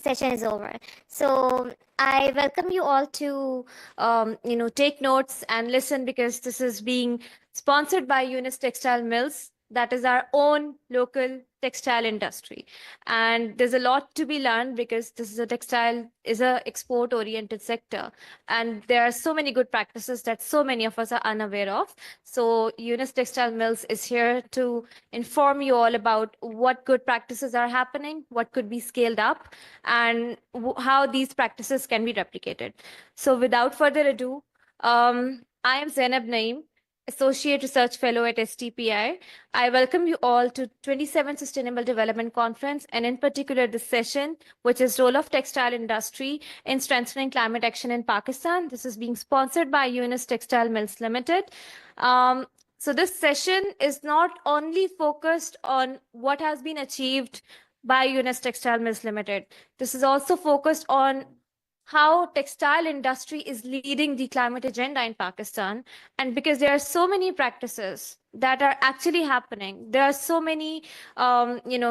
session is over. So I welcome you all to, take notes and listen, because this is being sponsored by Unis Textile Mills. That is our own local textile industry. And there's a lot to be learned, because this is a export oriented sector. And there are so many good practices that so many of us are unaware of. So Unis Textile Mills is here to inform you all about what good practices are happening, what could be scaled up, and how these practices can be replicated. So without further ado, I am Zainab Naeem, Associate Research Fellow at STPI. I welcome you all to 27th Sustainable Development Conference, and in particular this session, which is Role of Textile Industry in Strengthening Climate Action in Pakistan. This is being sponsored by Unis Textile Mills Limited. So this session is not only focused on what has been achieved by Unis Textile Mills Limited. This is also focused on how textile industry is leading the climate agenda in Pakistan. And because there are so many practices that are actually happening, there are so many,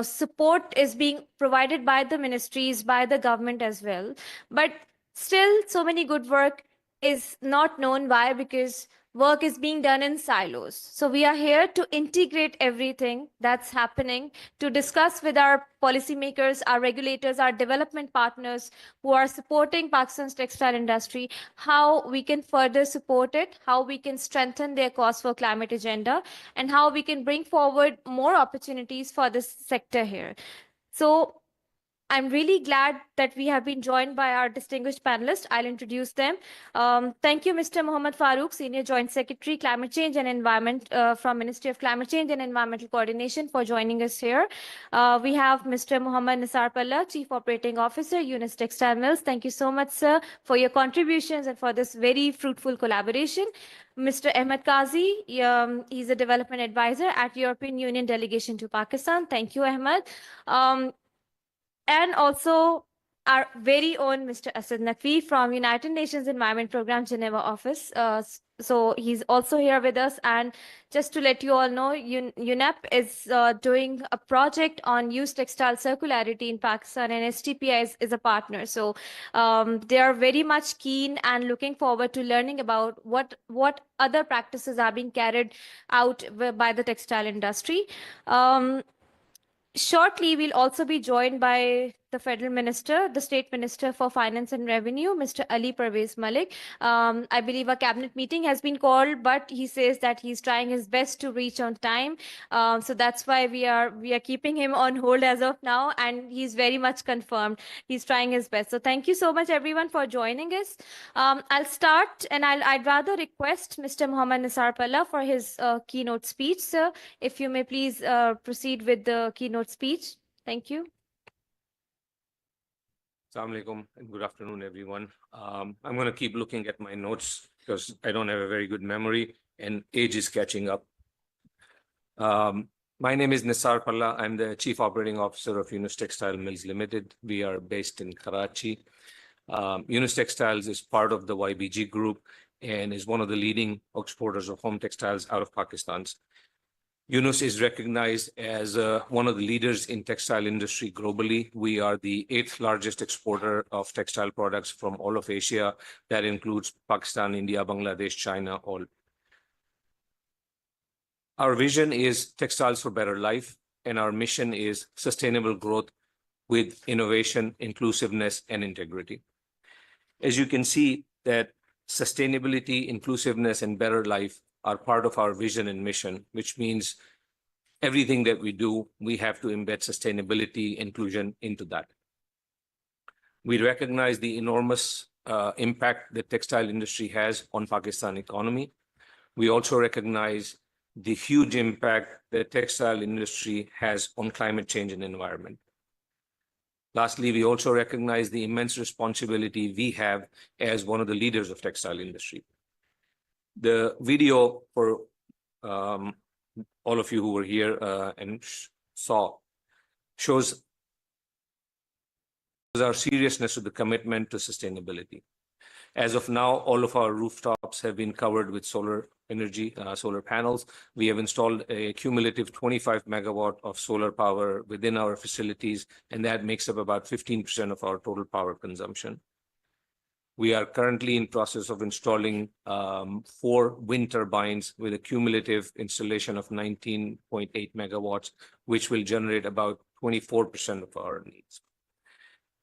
support is being provided by the ministries, by the government as well. But still, so many good work is not known. Why? Because work is being done in silos. So we are here to integrate everything that's happening, to discuss with our policymakers, our regulators, our development partners who are supporting Pakistan's textile industry, how we can further support it, how we can strengthen their cause for climate agenda, and how we can bring forward more opportunities for this sector here. So I'm really glad that we have been joined by our distinguished panelists. I'll introduce them. Thank you, Mr. Mohammad Farooq, Senior Joint Secretary, Climate Change and Environment from Ministry of Climate Change and Environmental Coordination, for joining us here. We have Mr. Mohammad Nisar Palla, Chief Operating Officer, Unis Textile Mills. Thank you so much, sir, for your contributions and for this very fruitful collaboration. Mr. Ahmed Qazi, he's a Development Advisor at European Union Delegation to Pakistan. Thank you, Ahmed. And also our very own Mr. Asad Naqvi from United Nations Environment Program Geneva office. So he's also here with us. And just to let you all know, UNEP is doing a project on used textile circularity in Pakistan, and STPI is a partner. So they are very much keen and looking forward to learning about what other practices are being carried out by the textile industry. Shortly, we'll also be joined by the Federal Minister, the State Minister for Finance and Revenue, Mr. Ali Parvez Malik. I believe a cabinet meeting has been called, but he says that he's trying his best to reach on time. So that's why we are keeping him on hold as of now, and he's very much confirmed. He's trying his best. So thank you so much, everyone, for joining us. I'll start, and I'd rather request Mr. Mohammad Nisar Palla for his keynote speech. Sir, if you may please proceed with the keynote speech. Thank you. Assalamu alaikum and good afternoon, everyone. I'm going to keep looking at my notes because I don't have a very good memory and age is catching up. My name is Nisar Palla. I'm the Chief Operating Officer of Unis Textile Mills Limited. We are based in Karachi. Unis Textiles is part of the YBG group and is one of the leading exporters of home textiles out of Pakistan. Unis is recognized as one of the leaders in textile industry globally. We are the 8th largest exporter of textile products from all of Asia. That includes Pakistan, India, Bangladesh, China, all. Our vision is textiles for better life, and our mission is sustainable growth with innovation, inclusiveness, and integrity. As you can see, that sustainability, inclusiveness, and better life are part of our vision and mission, which means everything that we do, we have to embed sustainability, inclusion into that. We recognize the enormous impact the textile industry has on Pakistan economy. We also recognize the huge impact the textile industry has on climate change and environment. Lastly, we also recognize the immense responsibility we have as one of the leaders of textile industry. The video for all of you who were here and shows our seriousness with the commitment to sustainability. As of now, all of our rooftops have been covered with solar energy, solar panels. We have installed a cumulative 25 megawatt of solar power within our facilities, and that makes up about 15% of our total power consumption. We are currently in process of installing 4 wind turbines with a cumulative installation of 19.8 megawatts, which will generate about 24% of our needs.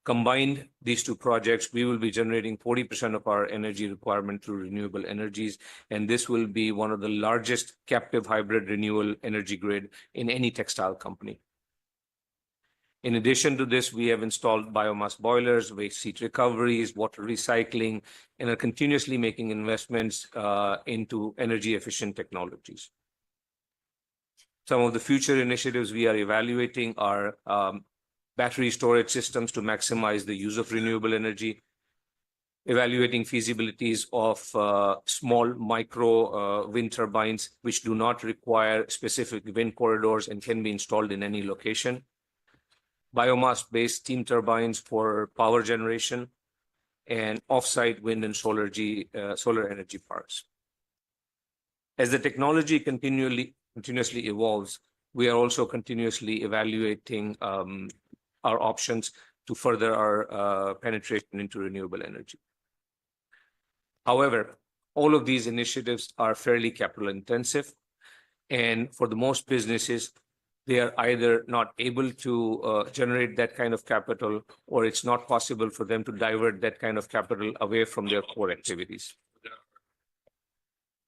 Combined, these two projects, we will be generating 40% of our energy requirement through renewable energies, and this will be one of the largest captive hybrid renewable energy grid in any textile company. In addition to this, we have installed biomass boilers, waste heat recoveries, water recycling, and are continuously making investments into energy efficient technologies. Some of the future initiatives we are evaluating are battery storage systems to maximize the use of renewable energy, evaluating feasibilities of small micro wind turbines, which do not require specific wind corridors and can be installed in any location, biomass-based steam turbines for power generation, and off-site wind and solar energy parks. As the technology continuously evolves, we are also continuously evaluating our options to further our penetration into renewable energy. However, all of these initiatives are fairly capital intensive, and for the most businesses, they are either not able to generate that kind of capital, or it's not possible for them to divert that kind of capital away from their core activities.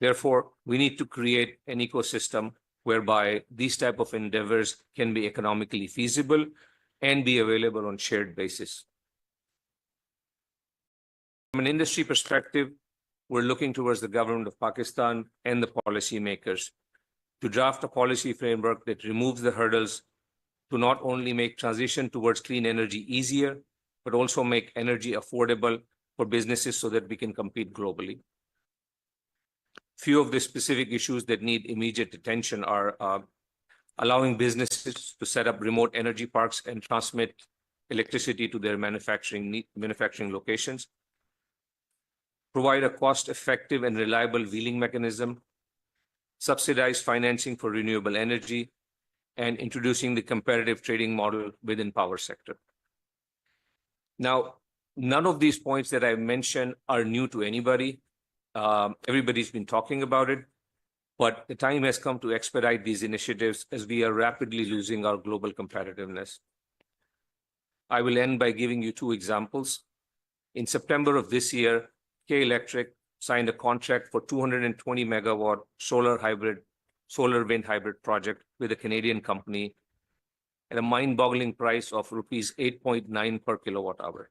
Therefore, we need to create an ecosystem whereby these type of endeavors can be economically feasible and be available on shared basis. From an industry perspective, we're looking towards the government of Pakistan and the policymakers to draft a policy framework that removes the hurdles to not only make transition towards clean energy easier, but also make energy affordable for businesses so that we can compete globally. Few of the specific issues that need immediate attention are allowing businesses to set up remote energy parks and transmit electricity to their manufacturing locations, provide a cost-effective and reliable wheeling mechanism, subsidize financing for renewable energy, and introducing the competitive trading model within power sector. Now, none of these points that I've mentioned are new to anybody. Everybody's been talking about it, but the time has come to expedite these initiatives as we are rapidly losing our global competitiveness. I will end by giving you 2 examples. In September of this year, K Electric signed a contract for 220 megawatt solar wind hybrid project with a Canadian company at a mind-boggling price of rupees 8.9 per kilowatt hour.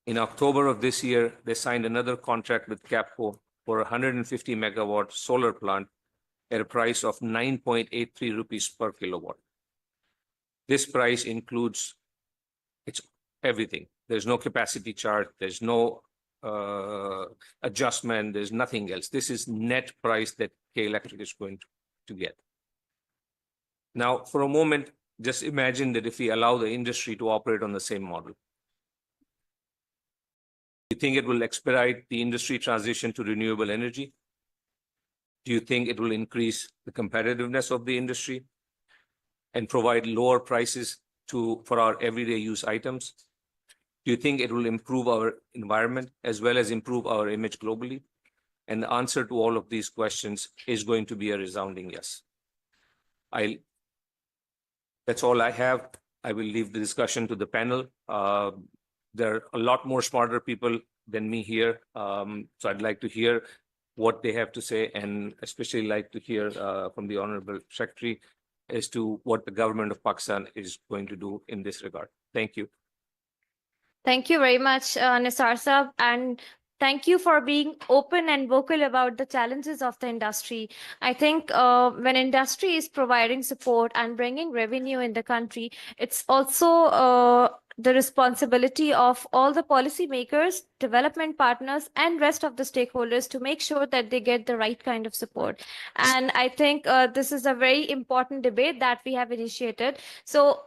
In October of this year, they signed another contract with Capco for a 150 megawatt solar plant at a price of 9.83 rupees per kilowatt. This price includes everything. There's no capacity charge, there's no adjustment, there's nothing else. This is net price that K Electric is going to get. Now, for a moment, just imagine that if we allow the industry to operate on the same model. Do you think it will expedite the industry transition to renewable energy? Do you think it will increase the competitiveness of the industry and provide lower prices for our everyday use items? Do you think it will improve our environment as well as improve our image globally? And the answer to all of these questions is going to be a resounding yes. That's all I have. I will leave the discussion to the panel. There are a lot more smarter people than me here. So I'd like to hear what they have to say, and especially like to hear from the Honorable Secretary as to what the government of Pakistan is going to do in this regard. Thank you. Thank you very much, Nisar Saab, and thank you for being open and vocal about the challenges of the industry. I think when industry is providing support and bringing revenue in the country, it's also the responsibility of all the policymakers, development partners, and rest of the stakeholders to make sure that they get the right kind of support. And I think this is a very important debate that we have initiated. So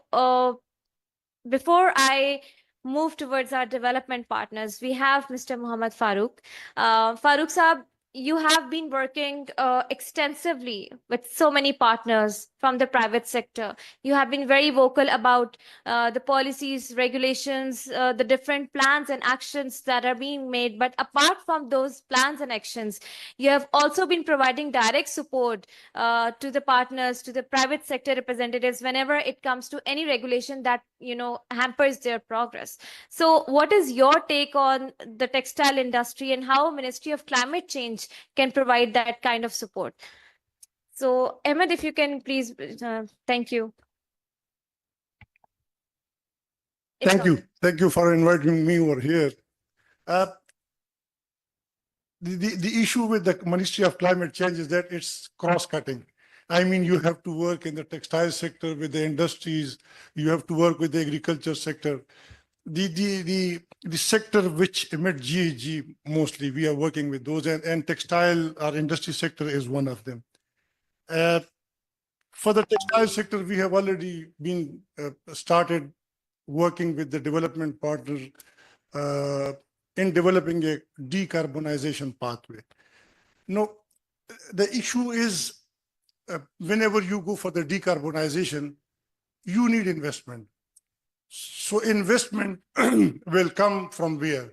before I move towards our development partners, we have Mr. Muhammad Farooq. Farooq Saab, you have been working extensively with so many partners from the private sector. You have been very vocal about the policies, regulations, the different plans and actions that are being made. But apart from those plans and actions, you have also been providing direct support to the partners, to the private sector representatives whenever it comes to any regulation that hampers their progress. So, what is your take on the textile industry and how Ministry of Climate Change can provide that kind of support? So, Ahmed, if you can please, thank you. It's Thank you. Thank you for inviting me over here. The issue with the Ministry of Climate Change is that it's cross-cutting. I mean, you have to work in the textile sector with the industries. You have to work with the agriculture sector. The sector which emit GHG mostly, we are working with those, and textile, our industry sector is one of them. For the textile sector, we have already been started working with the development partner in developing a decarbonization pathway. No, the issue is whenever you go for the decarbonization, you need investment. So investment will come from where?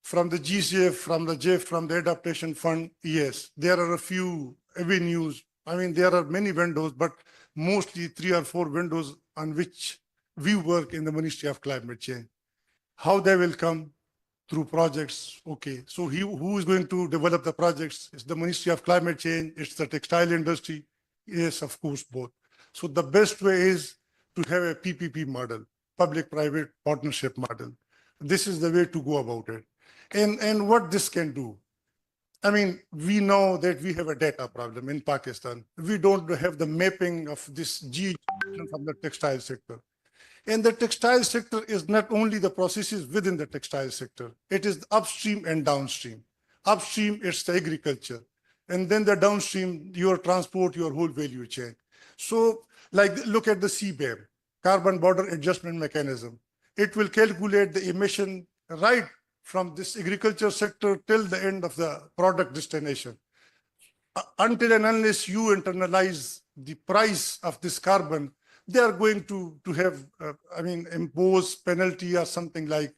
From the GCF, from the JEF, from the Adaptation Fund. Yes, there are a few avenues. I mean, there are many windows, but mostly 3 or 4 windows on which we work in the Ministry of Climate Change. How they will come? Through projects. Okay, so who is going to develop the projects? It's the Ministry of Climate Change, it's the textile industry. Yes, of course, both. So the best way is to have a PPP model, public-private partnership model. This is the way to go about it. And what this can do, I mean, we know that we have a data problem in Pakistan. We don't have the mapping of this GHG from the textile sector. And the textile sector is not only the processes within the textile sector, it is upstream and downstream. Upstream, it's the agriculture. And then the downstream, your transport, your whole value chain. So like look at the CBAM, Carbon Border Adjustment Mechanism. It will calculate the emission right from this agriculture sector till the end of the product destination. Until and unless you internalize the price of this carbon, they are going to have, impose penalty or something like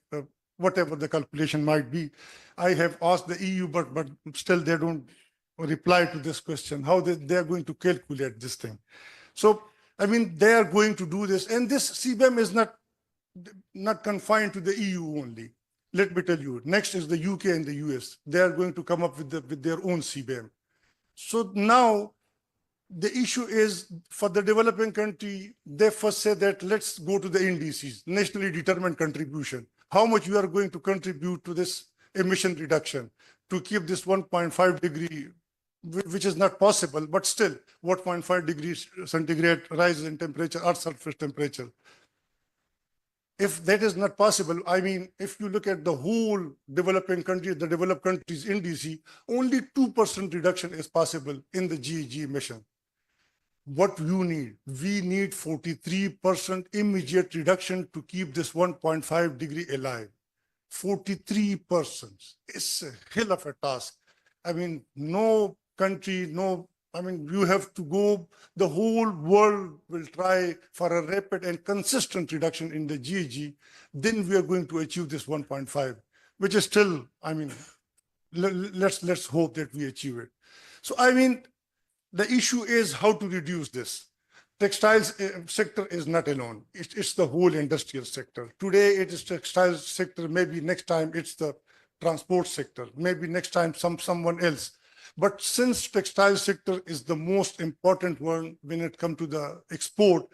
whatever the calculation might be. I have asked the EU, but still they don't reply to this question, how they are going to calculate this thing. So, I mean, they are going to do this. And this CBAM is not confined to the EU only. Let me tell you, next is the UK and the US. They are going to come up with their own CBAM. So now, the issue is for the developing country, they first say that let's go to the indices, nationally determined contribution. How much you are going to contribute to this emission reduction to keep this 1.5 degree, which is not possible, but still 1.5 degrees centigrade rise in temperature or surface temperature. If that is not possible, I mean, if you look at the whole developing countries, the developed countries indices, only 2% reduction is possible in the GHG emission. What you need, we need 43% immediate reduction to keep this 1.5 degree alive. 43%. It's a hell of a task. I mean, no country, you have to go, the whole world will try for a rapid and consistent reduction in the GHG. Then we are going to achieve this 1.5, which is still, let's hope that we achieve it. So, the issue is how to reduce this. Textiles sector is not alone. It's the whole industrial sector. Today it is textile sector. Maybe next time it's the transport sector. Maybe next time someone else. But since textile sector is the most important one when it comes to the export,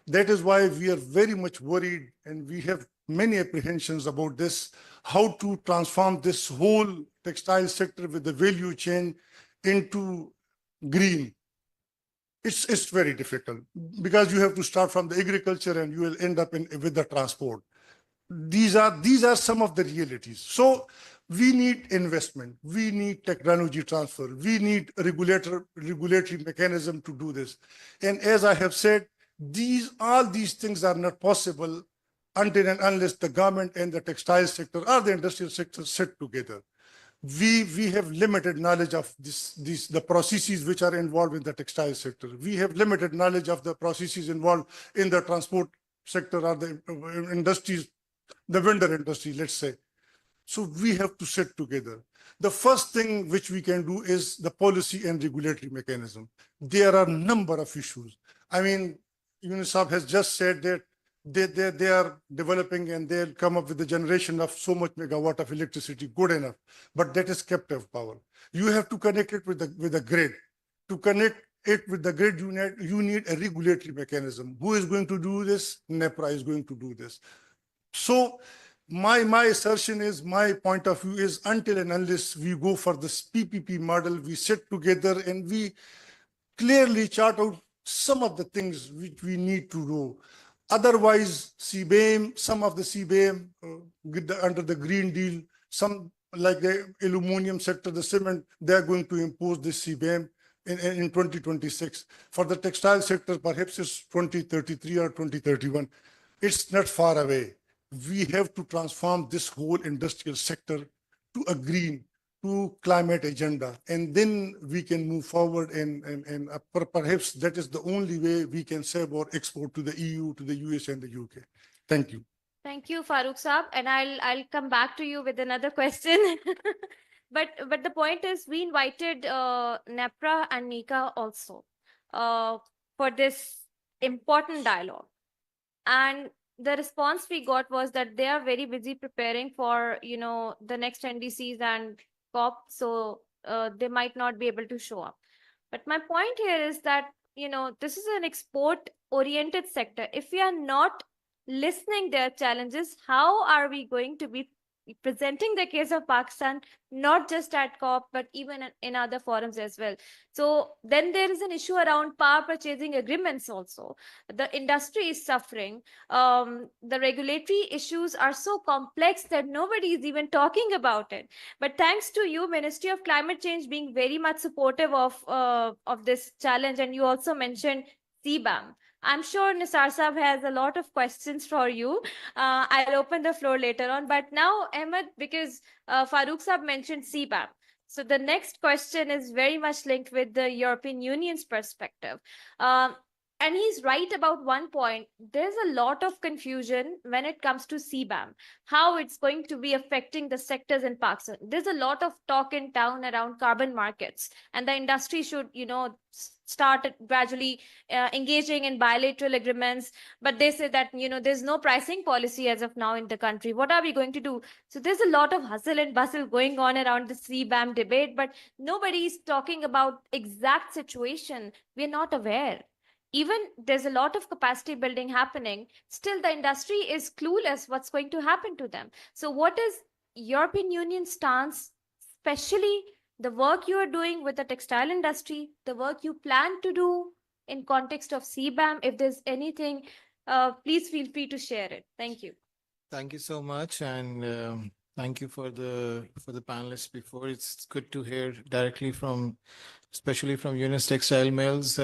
that is why we are very much worried and we have many apprehensions about this, how to transform this whole textile sector with the value chain into green. It's very difficult because you have to start from the agriculture and you will end up with the transport. These are some of the realities. So we need investment, we need technology transfer, we need regulatory mechanism to do this. And as I have said, all these things are not possible until and unless the garment and the textile sector or the industrial sector sit together. We have limited knowledge of the processes which are involved in the textile sector. We have limited knowledge of the processes involved in the transport sector or the industries, the vendor industry, let's say. So we have to sit together. The first thing which we can do is the policy and regulatory mechanism. There are a number of issues. I mean, UNICEF has just said that they are developing and they'll come up with a generation of so much megawatt of electricity, good enough, but that is captive power. You have to connect it with the grid. To connect it with the grid, you need a regulatory mechanism. Who is going to do this? NEPRA is going to do this. So my assertion is, my point of view is, until and unless we go for this PPP model, we sit together and we clearly chart out some of the things which we need to do. Otherwise, CBAM, some of the CBAM under the Green Deal, some like the aluminum sector, the cement, they are going to impose this CBAM in 2026. For the textile sector, perhaps it's 2033 or 2031. It's not far away. We have to transform this whole industrial sector to a green, to climate agenda, and then we can move forward, and perhaps that is the only way we can save or export to the EU, to the US and the UK. Thank you. Thank you, Farooq Saab, and I'll come back to you with another question. But the point is, we invited NEPRA and NICA also for this important dialogue, and the response we got was that they are very busy preparing for the next NDCs and COP, so they might not be able to show up. But my point here is that this is an export-oriented sector. If we are not listening their challenges, how are we going to be presenting the case of Pakistan, not just at COP, but even in other forums as well? So then there is an issue around power purchasing agreements also. The industry is suffering. The regulatory issues are so complex that nobody is even talking about it. But thanks to you, Ministry of Climate Change, being very much supportive of this challenge, and you also mentioned CBAM. I'm sure Nisar Saab has a lot of questions for you. I'll open the floor later on. But now, Ahmed, because Farooq Saab mentioned CBAM. So the next question is very much linked with the European Union's perspective. And he's right about one point. There's a lot of confusion when it comes to CBAM, how it's going to be affecting the sectors in Pakistan. There's a lot of talk in town around carbon markets, and the industry should, start gradually engaging in bilateral agreements. But they say that, there's no pricing policy as of now in the country. What are we going to do? So there's a lot of hustle and bustle going on around the CBAM debate, but nobody is talking about exact situation. We're not aware. Even there's a lot of capacity building happening, still the industry is clueless what's going to happen to them. So what is European Union stance, especially the work you are doing with the textile industry, the work you plan to do in context of CBAM? If there's anything, please feel free to share it. Thank you. Thank you so much, and thank you for the panelists before. It's good to hear directly from, especially from Yunus Textile Mills.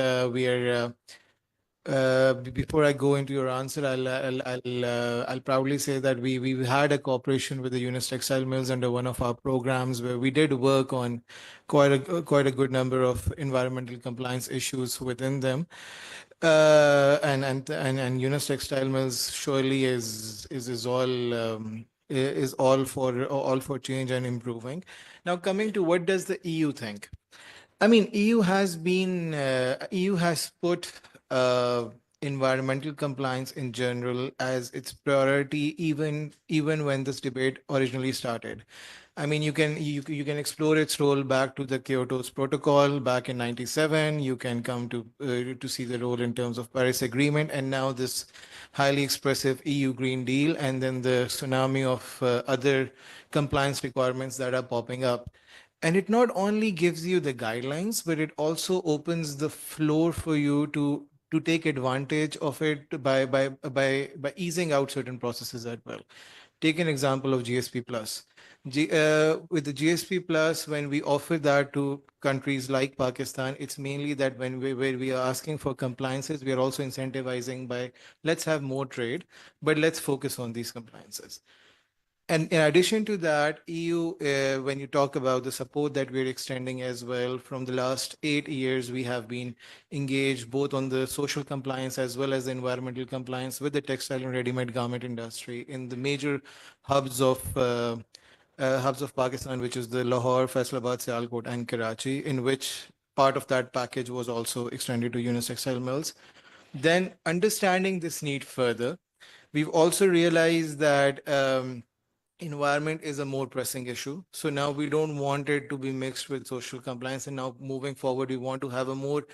Before I go into your answer, I'll proudly say that we had a cooperation with the Yunus Textile Mills under one of our programs where we did work on quite a good number of environmental compliance issues within them. And Yunus Textile Mills surely is all for change and improving. Now, coming to what does the EU think? I mean, EU has put environmental compliance in general as its priority, even when this debate originally started. I mean, you can explore its role back to the Kyoto's protocol back in '97. You can come to see the role in terms of Paris Agreement, and now this highly expressive EU Green Deal, and then the tsunami of other compliance requirements that are popping up. And it not only gives you the guidelines, but it also opens the floor for you to take advantage of it by easing out certain processes as well. Take an example of GSP Plus. With the GSP Plus, when we offer that to countries like Pakistan, it's mainly that where we are asking for compliances, we are also incentivizing by let's have more trade, but let's focus on these compliances. And in addition to that, EU, when you talk about the support that we're extending as well, from the last 8 years, we have been engaged both on the social compliance as well as the environmental compliance with the textile and ready-made garment industry in the major hubs of Pakistan, which is the Lahore, Faisalabad, Sialkot, and Karachi, in which part of that package was also extended to Yunus Textile Mills. Then, understanding this need further, we've also realized that environment is a more pressing issue. So now we don't want it to be mixed with social compliance. And now moving forward, we want to have a more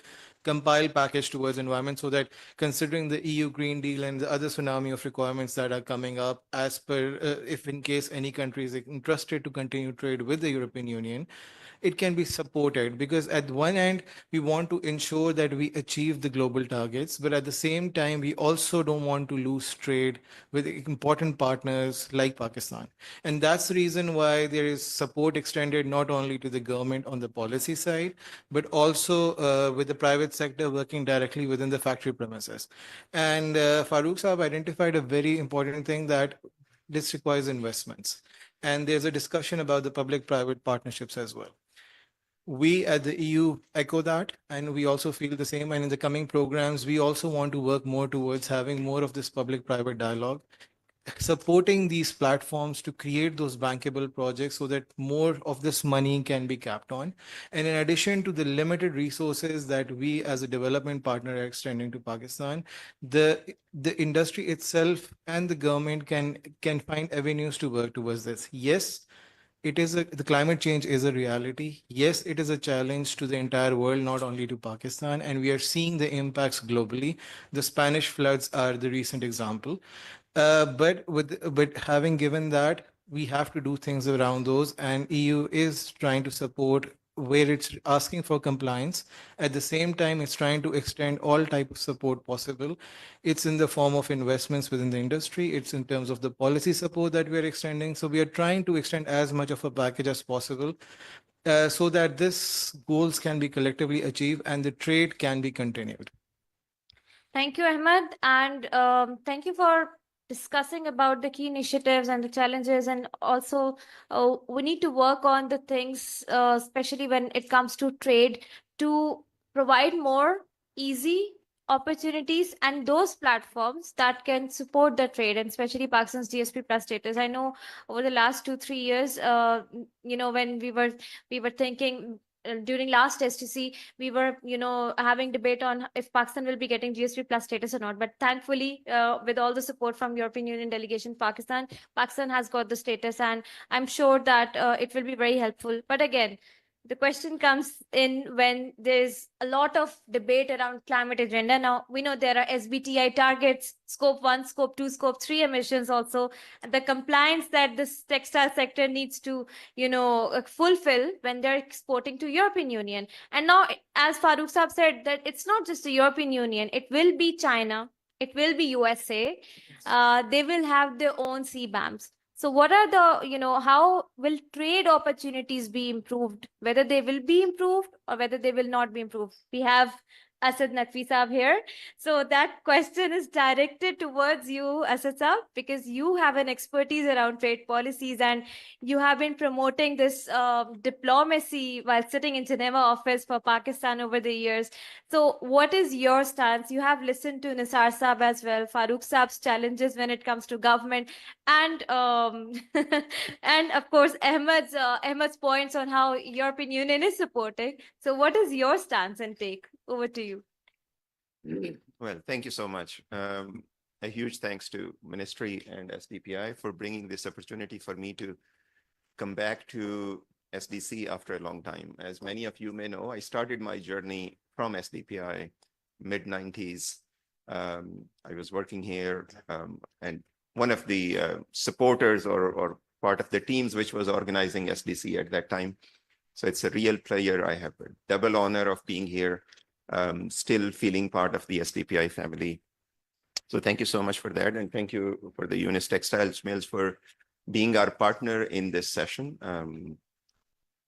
compiled package towards environment so that considering the EU Green Deal and the other tsunami of requirements that are coming up, as per if in case any country is interested to continue trade with the European Union, it can be supported, because at one end we want to ensure that we achieve the global targets, but at the same time we also don't want to lose trade with important partners like Pakistan. And that's the reason why there is support extended not only to the government on the policy side, but also with the private sector working directly within the factory premises. And Farooq Saab identified a very important thing, that this requires investments. And there's a discussion about the public-private partnerships as well. We at the EU echo that, and we also feel the same. And in the coming programs, we also want to work more towards having more of this public-private dialogue, supporting these platforms to create those bankable projects so that more of this money can be capped on. And in addition to the limited resources that we as a development partner are extending to Pakistan, the industry itself and the government can find avenues to work towards this. Yes, the climate change is a reality. Yes, it is a challenge to the entire world, not only to Pakistan, and we are seeing the impacts globally. The Spanish floods are the recent example. But having given that, we have to do things around those, and EU is trying to support where it's asking for compliance. At the same time, it's trying to extend all type of support possible. It's in the form of investments within the industry. It's in terms of the policy support that we're extending. So we are trying to extend as much of a package as possible so that this goals can be collectively achieved and the trade can be continued. Thank you, Ahmed, and thank you for discussing about the key initiatives and the challenges, and also we need to work on the things, especially when it comes to trade, to provide more easy opportunities and those platforms that can support the trade, and especially Pakistan's GSP plus status. I know over the last 2-3 years, when we were thinking during last STC, we were, having debate on if Pakistan will be getting GSP plus status or not. But thankfully, with all the support from European Union delegation, Pakistan has got the status, and I'm sure that it will be very helpful. But again, the question comes in when there's a lot of debate around climate agenda. Now, we know there are SBTI targets, scope 1, scope 2, scope 3 emissions also, and the compliance that this textile sector needs to, fulfill when they're exporting to European Union. And now, as Farooq Saab said, that it's not just the European Union, it will be China, it will be USA. They will have their own CBAMs. So what are the, how will trade opportunities be improved? Whether they will be improved or whether they will not be improved. We have Asad Naqvi Saab here. So that question is directed towards you, Asad Saab, because you have an expertise around trade policies and you have been promoting this diplomacy while sitting in Geneva office for Pakistan over the years. So what is your stance? You have listened to Nisar Saab as well, Farooq Saab's challenges when it comes to government, and and of course Ahmed's points on how European Union is supporting. So what is your stance and take? Over to you. Well, thank you so much. A huge thanks to Ministry and SDPI for bringing this opportunity for me to come back to SDC after a long time. As many of you may know, I started my journey from SDPI mid-90s. I was working here, and one of the supporters or part of the teams which was organizing SDC at that time. So it's a real pleasure. I have a double honor of being here, still feeling part of the SDPI family. So thank you so much for that. And thank you for the Unis Textiles Mills for being our partner in this session.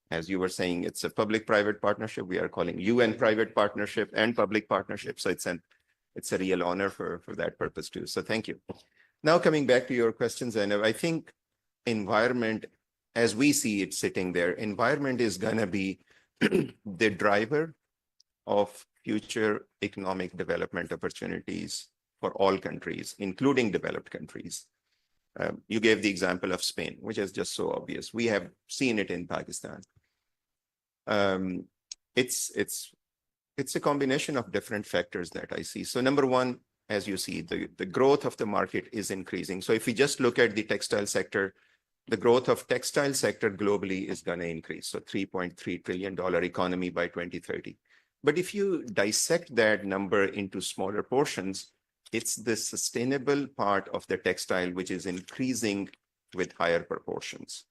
As you were saying, it's a public-private partnership. We are calling UN private partnership and public partnership. So it's a real honor for that purpose too. So thank you. Now coming back to your questions, Zainab, I think environment, as we see it sitting there, environment is gonna be the driver of future economic development opportunities for all countries, including developed countries. You gave the example of Spain, which is just so obvious. We have seen it in Pakistan. It's a combination of different factors that I see. So number one, as you see, the growth of the market is increasing. So if we just look at the textile sector, the growth of textile sector globally is going to increase. So $3.3 trillion economy by 2030. But if you dissect that number into smaller portions, it's the sustainable part of the textile which is increasing with higher proportions.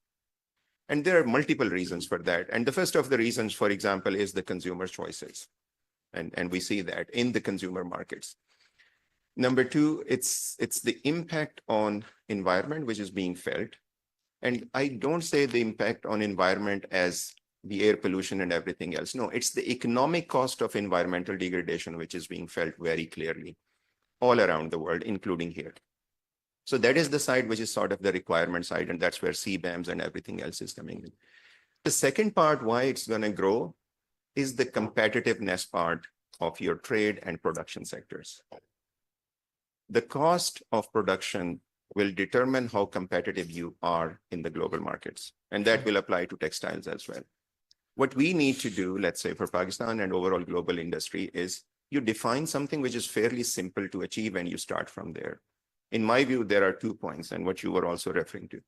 And there are multiple reasons for that. And the first of the reasons, for example, is the consumer choices. And we see that in the consumer markets. Number two, it's the impact on environment which is being felt. And I don't say the impact on environment as the air pollution and everything else. No, it's the economic cost of environmental degradation which is being felt very clearly all around the world, including here. So that is the side which is sort of the requirement side, and that's where CBAMs and everything else is coming in. The second part, why it's going to grow, is the competitiveness part of your trade and production sectors. The cost of production will determine how competitive you are in the global markets, and that will apply to textiles as well. What we need to do, let's say for Pakistan and overall global industry, is you define something which is fairly simple to achieve and you start from there. In my view, there are 2 points, and what you were also referring to.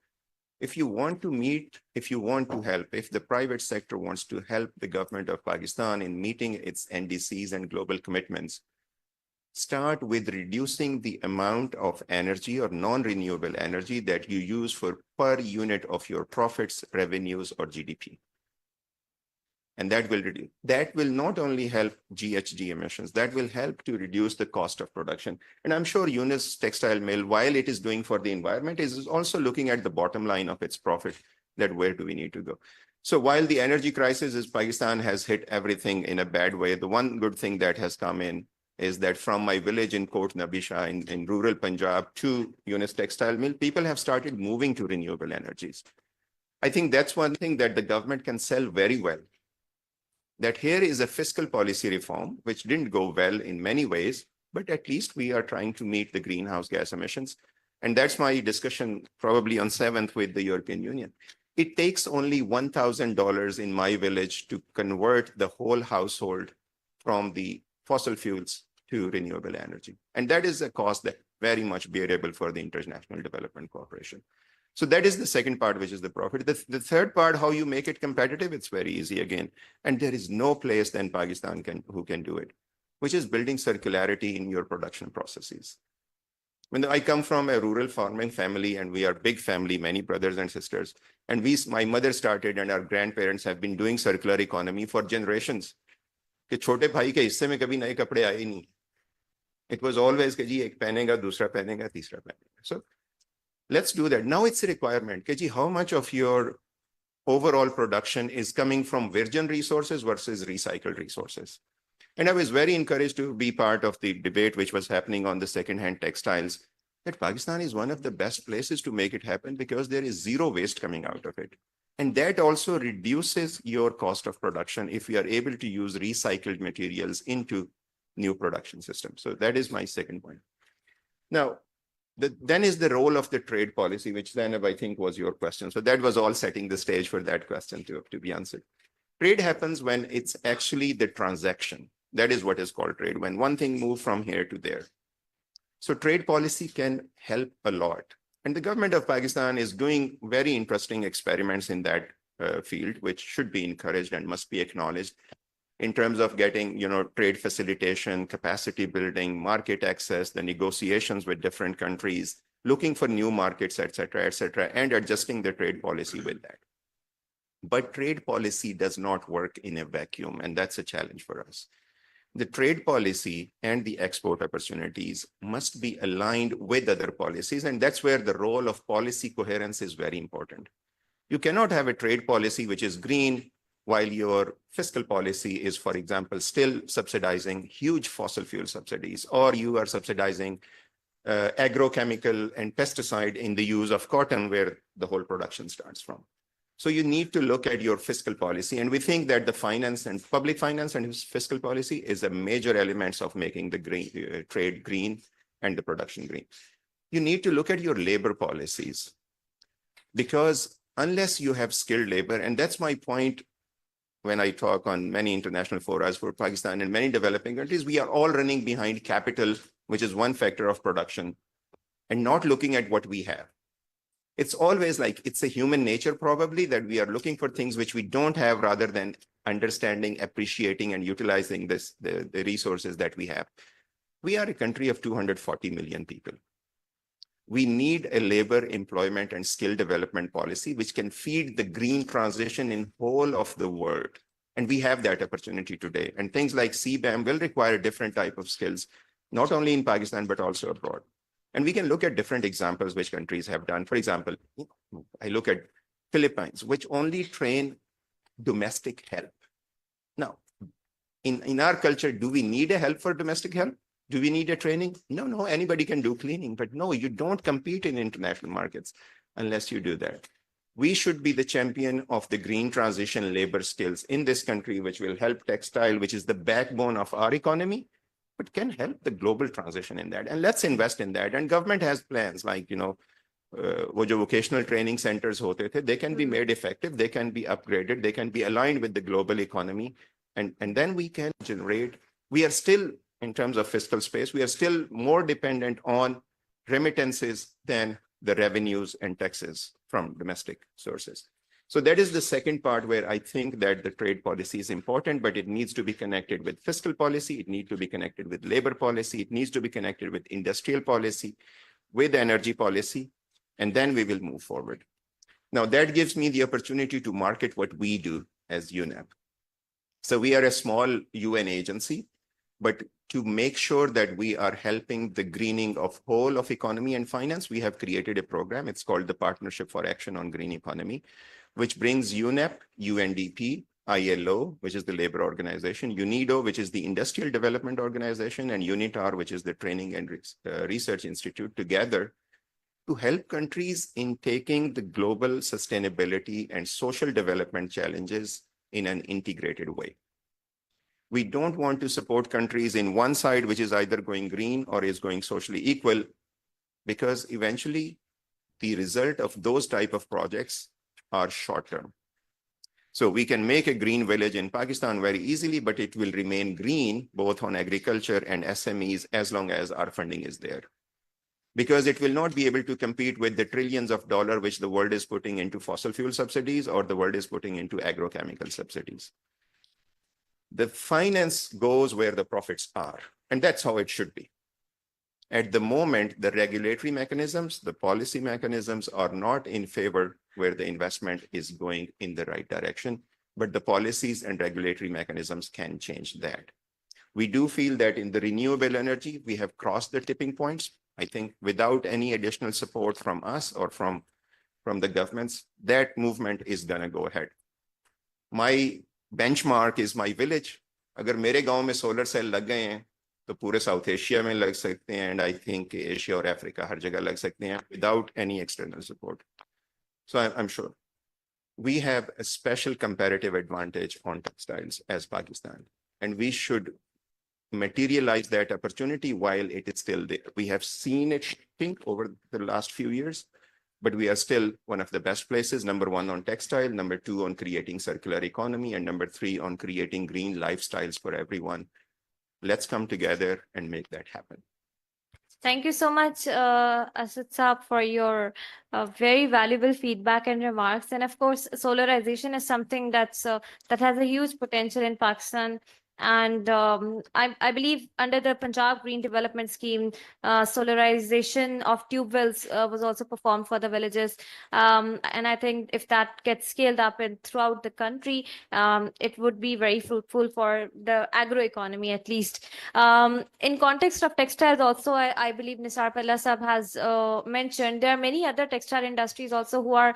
If you want to meet, if you want to help, if the private sector wants to help the government of Pakistan in meeting its NDCs and global commitments, start with reducing the amount of energy or non-renewable energy that you use for per unit of your profits, revenues, or GDP. And that will reduce. That will not only help GHG emissions, that will help to reduce the cost of production. And I'm sure Unis Textile Mill, while it is doing for the environment, is also looking at the bottom line of its profit, that where do we need to go? So while the energy crisis is Pakistan has hit everything in a bad way, the one good thing that has come in is that from my village in Kot Nabisha in rural Punjab to Unis Textile Mill, people have started moving to renewable energies. I think that's one thing that the government can sell very well. That here is a fiscal policy reform, which didn't go well in many ways, but at least we are trying to meet the greenhouse gas emissions. And that's my discussion probably on 7th with the European Union. It takes only $1,000 in my village to convert the whole household from the fossil fuels to renewable energy. And that is a cost that very much bearable for the International Development Corporation. So that is the second part, which is the profit. The third part, how you make it competitive, it's very easy again. And there is no place than Pakistan who can do it, which is building circularity in your production processes. When I come from a rural farming family, and we are big family, many brothers and sisters, and my mother started and our grandparents have been doing circular economy for generations. कि छोटे भाई के हिस्से में कभी नए कपड़े आए नहीं. It was always कि जी एक पहनेगा, दूसरा पहनेगा, तीसरा पहनेगा. So let's do that. Now it's a requirement. Keji, how much of your overall production is coming from virgin resources versus recycled resources? And I was very encouraged to be part of the debate which was happening on the second-hand textiles, that Pakistan is one of the best places to make it happen because there is zero waste coming out of it. And that also reduces your cost of production if you are able to use recycled materials into new production systems. So that is my second point. Now, then is the role of the trade policy, which Zainab, I think was your question. So that was all setting the stage for that question to be answered. Trade happens when it's actually the transaction. That is what is called trade, when one thing moves from here to there. So trade policy can help a lot. And the government of Pakistan is doing very interesting experiments in that field, which should be encouraged and must be acknowledged in terms of getting, trade facilitation, capacity building, market access, the negotiations with different countries, looking for new markets, et cetera, and adjusting the trade policy with that. But trade policy does not work in a vacuum, and that's a challenge for us. the trade policy and the export opportunities must be aligned with other policies. And that's where the role of policy coherence is very important. You cannot have a trade policy which is green while your fiscal policy is, for example, still subsidizing huge fossil fuel subsidies, or you are subsidizing agrochemical and pesticide in the use of cotton where the whole production starts from. So you need to look at your fiscal policy. And we think that the finance and public finance and fiscal policy is a major elements of making the green, trade green and the production green. You need to look at your labor policies, because unless you have skilled labor, and that's my point when I talk on many international forums for Pakistan and many developing countries, we are all running behind capital, which is one factor of production, and not looking at what we have. It's always like, it's a human nature probably that we are looking for things which we don't have, rather than understanding, appreciating, and utilizing the resources that we have. We are a country of 240 million people. We need a labor, employment, and skill development policy which can feed the green transition in whole of the world. And we have that opportunity today. And things like CBAM will require a different type of skills, not only in Pakistan, but also abroad. And we can look at different examples which countries have done. For example, I look at Philippines, which only train domestic help. Now, in our culture, do we need a help for domestic help? Do we need a training? No, anybody can do cleaning, but no, you don't compete in international markets unless you do that. We should be the champion of the green transition labor skills in this country, which will help textile, which is the backbone of our economy, but can help the global transition in that. And let's invest in that. And government has plans like, wo jo vocational training centers hote the, they can be made effective, they can be upgraded, they can be aligned with the global economy. And then we can generate, we are still, in terms of fiscal space, we are still more dependent on remittances than the revenues and taxes from domestic sources. So that is the second part where I think that the trade policy is important, but it needs to be connected with fiscal policy. It needs to be connected with labor policy. It needs to be connected with industrial policy, with energy policy, and then we will move forward. Now that gives me the opportunity to market what we do as UNEP. So we are a small UN agency, but to make sure that we are helping the greening of whole of economy and finance, we have created a program. It's called the Partnership for Action on Green Economy, which brings UNEP, UNDP, ILO, which is the labor organization, UNIDO, which is the industrial development organization, and UNITAR, which is the training and research institute, together to help countries in taking the global sustainability and social development challenges in an integrated way. We don't want to support countries in one side, which is either going green or is going socially equal, because eventually the result of those type of projects are short-term. So we can make a green village in Pakistan very easily, but it will remain green both on agriculture and SMEs as long as our funding is there. Because it will not be able to compete with the trillions of dollars which the world is putting into fossil fuel subsidies or the world is putting into agrochemical subsidies. The finance goes where the profits are, and that's how it should be. At the moment, the regulatory mechanisms, the policy mechanisms are not in favor where the investment is going in the right direction, but the policies and regulatory mechanisms can change that. We do feel that in the renewable energy, we have crossed the tipping points. I think without any additional support from us or from the governments, that movement is gonna go ahead. My benchmark is my village. अगर मेरे गांव में solar cell लग गए हैं तो पूरे south Asia में लग सकते हैं, and I think एशिया और अफ्रीका हर जगह लग सकते हैं without any external support. So I'm sure we have a special comparative advantage on textiles as Pakistan, and we should materialize that opportunity while it is still there. We have seen it shifting over the last few years, but we are still one of the best places, number one on textile, number two on creating circular economy, and number three on creating green lifestyles for everyone. Let's come together and make that happen. Thank you so much, Asad Saab, for your very valuable feedback and remarks. And of course, solarization is something that has a huge potential in Pakistan. And I believe under the Punjab Green Development Scheme, solarization of tube wells was also performed for the villages. And I think if that gets scaled up in throughout the country, it would be very fruitful for the agro economy at least. In context of textiles also, I believe Nisar Palla Sab has mentioned, there are many other textile industries also who are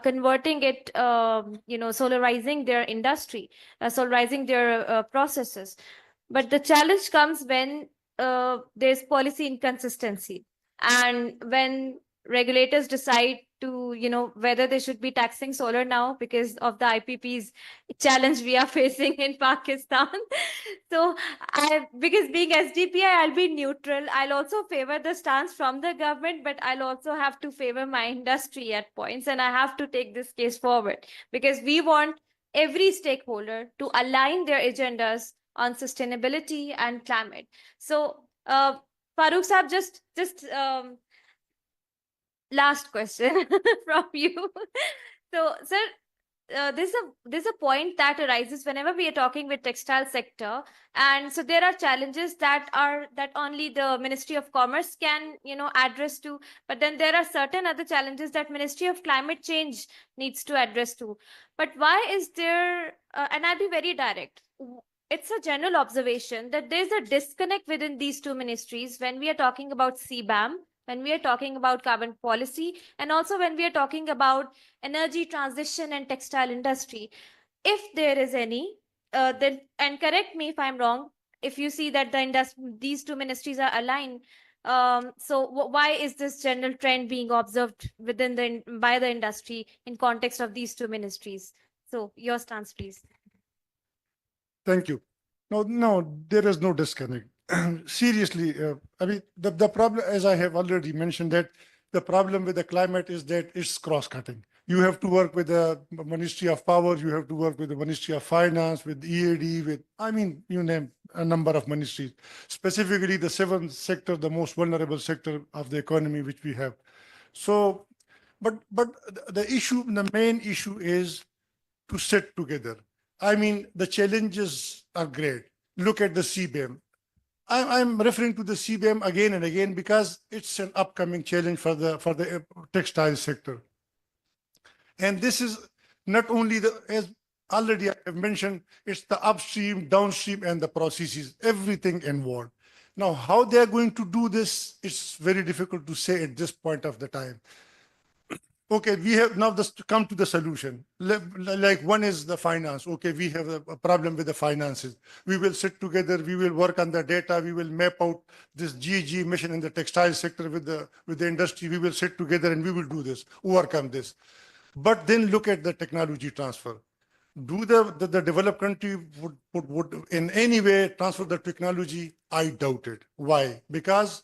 converting it, solarizing their industry, solarizing their processes. But the challenge comes when there's policy inconsistency, and when regulators decide to, whether they should be taxing solar now because of the IPP's challenge we are facing in Pakistan. So, because being SDPI, I'll be neutral. I'll also favor the stance from the government, but I'll also have to favor my industry at points, and I have to take this case forward because we want every stakeholder to align their agendas on sustainability and climate. So, Farooq Saab, just last question from you. So, sir, there's a point that arises whenever we are talking with textile sector, and so there are challenges that only the Ministry of Commerce can address to, but then there are certain other challenges that Ministry of Climate Change needs to address to. But why is there, and I'll be very direct, it's a general observation that there's a disconnect within these two ministries when we are talking about CBAM, when we are talking about carbon policy, and also when we are talking about energy transition and textile industry. If there is any, then, and correct me if I'm wrong, if you see that these two ministries are aligned, so why is this general trend being observed by the industry in context of these two ministries? So your stance, please. Thank you. No, there is no disconnect. Seriously, I mean, the problem, as I have already mentioned, that the problem with the climate is that it's cross-cutting. You have to work with the Ministry of Power, you have to work with the Ministry of Finance, with EAD, you name a number of ministries, specifically the seventh sector, the most vulnerable sector of the economy which we have. So, but the main issue is to sit together. I mean, the challenges are great. Look at the CBAM. I'm referring to the CBAM again and again because it's an upcoming challenge for the textile sector. And this is not only as already I have mentioned, it's the upstream, downstream, and the processes, everything involved. Now, how they're going to do this, it's very difficult to say at this point of the time. Okay, we have now to come to the solution. Like one is the finance. Okay, we have a problem with the finances. We will sit together, we will work on the data, we will map out this GG mission in the textile sector with the industry. We will sit together and we will do this, overcome this. But then look at the technology transfer. Do the developed country would in any way transfer the technology? I doubt it. Why? Because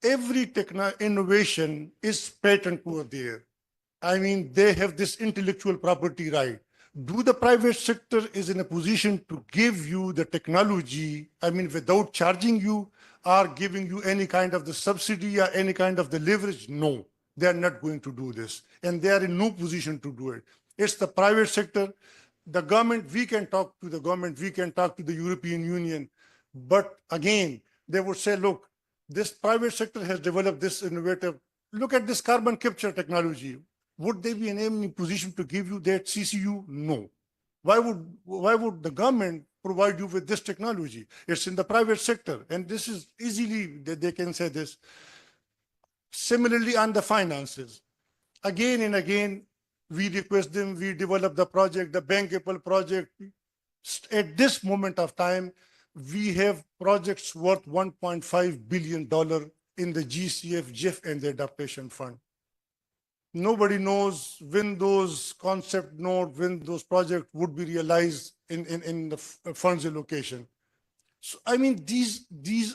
every innovation is patent over there. I mean, they have this intellectual property right. Do the private sector is in a position to give you the technology, I mean, without charging you or giving you any kind of the subsidy or any kind of the leverage? No, they are not going to do this. And they are in no position to do it. It's the private sector. The government, we can talk to the government, we can talk to the European Union. But again, they would say, look, this private sector has developed this innovative, look at this carbon capture technology. Would they be in any position to give you that CCU? No. Why would the government provide you with this technology? It's in the private sector, and this is easily that they can say this. Similarly, on the finances, again and again, we request them, we develop the project, the bankable project. At this moment of time, we have projects worth $1.5 billion in the GCF, GIF, and the adaptation fund. Nobody knows when those concept node, when those projects would be realized in the funds allocation. So, I mean, these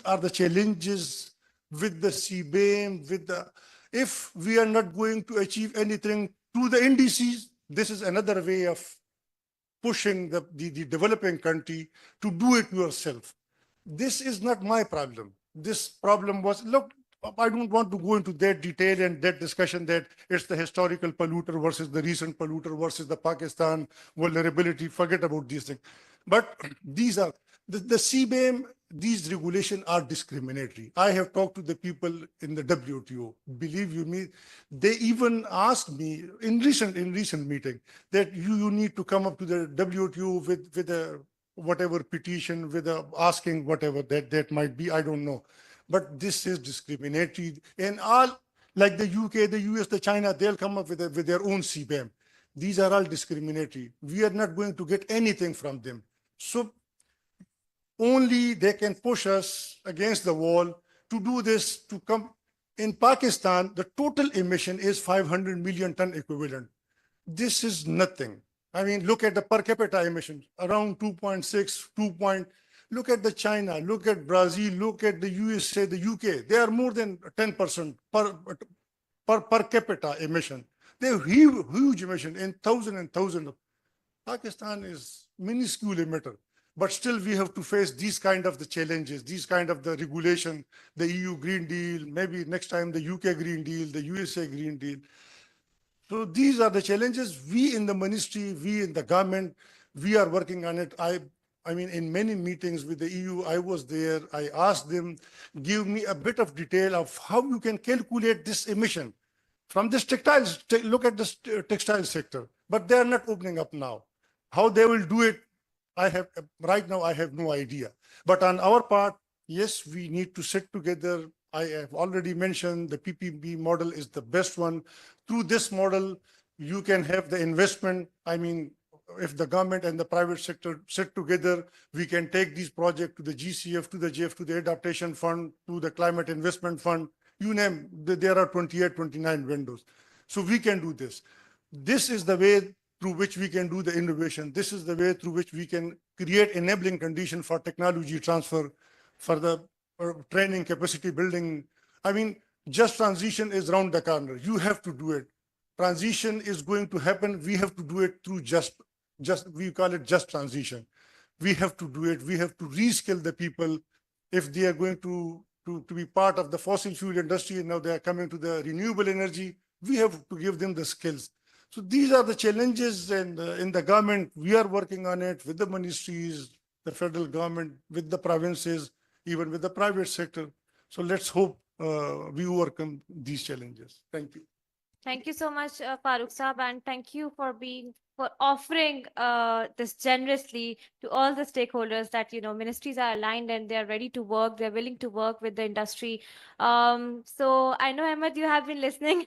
are the challenges with the CBAM, if we are not going to achieve anything to the indices, this is another way of pushing the developing country to do it yourself. This is not my problem. This problem was, look, I don't want to go into that detail and that discussion that it's the historical polluter versus the recent polluter versus the Pakistan vulnerability. Forget about these things. But these are the CBAM, these regulations are discriminatory. I have talked to the people in the WTO. Believe you me, they even asked me in recent meeting that you need to come up to the WTO with a whatever petition, with a asking whatever that might be. I don't know, but this is discriminatory. And all like the UK, the US, the China, they'll come up with their own CBAM. These are all discriminatory. We are not going to get anything from them. So only they can push us against the wall to do this, to come. In Pakistan, the total emission is 500 million ton equivalent. This is nothing. I mean, look at the per capita emissions, around 2.6, 2 point. Look at the China, look at Brazil, look at the USA, the UK. They are more than 10% per capita emission. They have huge emission in thousand and thousand. Pakistan is minuscule emitter, but still we have to face these kind of the challenges, these kind of the regulation, the EU Green Deal, maybe next time the UK Green Deal, the USA Green Deal. So these are the challenges. We in the ministry, we in the government, we are working on it. I mean, in many meetings with the EU, I was there. I asked them, give me a bit of detail of how you can calculate this emission from this textiles. Look at this textile sector, but they are not opening up now. How they will do it, right now, I have no idea. But on our part, yes, we need to sit together. I have already mentioned the PPP model is the best one. Through this model, you can have the investment. I mean, if the government and the private sector sit together, we can take these projects to the GCF, to the JF, to the Adaptation Fund, to the Climate Investment Fund. You name, there are 28, 29 windows. So we can do this. This is the way through which we can do the innovation. This is the way through which we can create enabling condition for technology transfer, for the training, capacity building. I mean, just transition is around the corner. You have to do it. Transition is going to happen. We have to do it through we call it just transition. We have to do it. We have to reskill the people if they are going to be part of the fossil fuel industry and now they are coming to the renewable energy. We have to give them the skills. So these are the challenges, and in the government, we are working on it with the ministries, the federal government, with the provinces, even with the private sector. So let's hope we overcome these challenges. Thank you. Thank you so much, Farooq Saab, and thank you for offering this generously to all the stakeholders that ministries are aligned and they are ready to work. They're willing to work with the industry. So I know, Ahmed, you have been listening.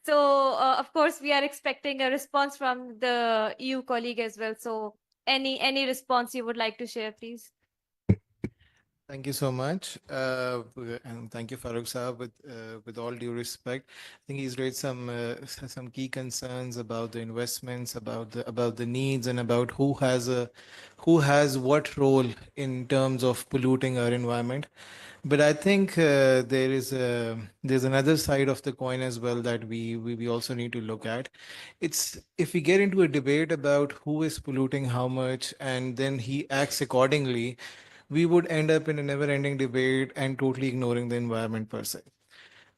So of course, we are expecting a response from the EU colleague as well. So any response you would like to share, please? Thank you so much, and thank you, Farooq Saab. With all due respect, I think he's raised some key concerns about the investments, about the needs, and about who has what role in terms of polluting our environment. But I think there's another side of the coin as well that we also need to look at. It's if we get into a debate about who is polluting how much, and then he acts accordingly, we would end up in a never-ending debate and totally ignoring the environment per se.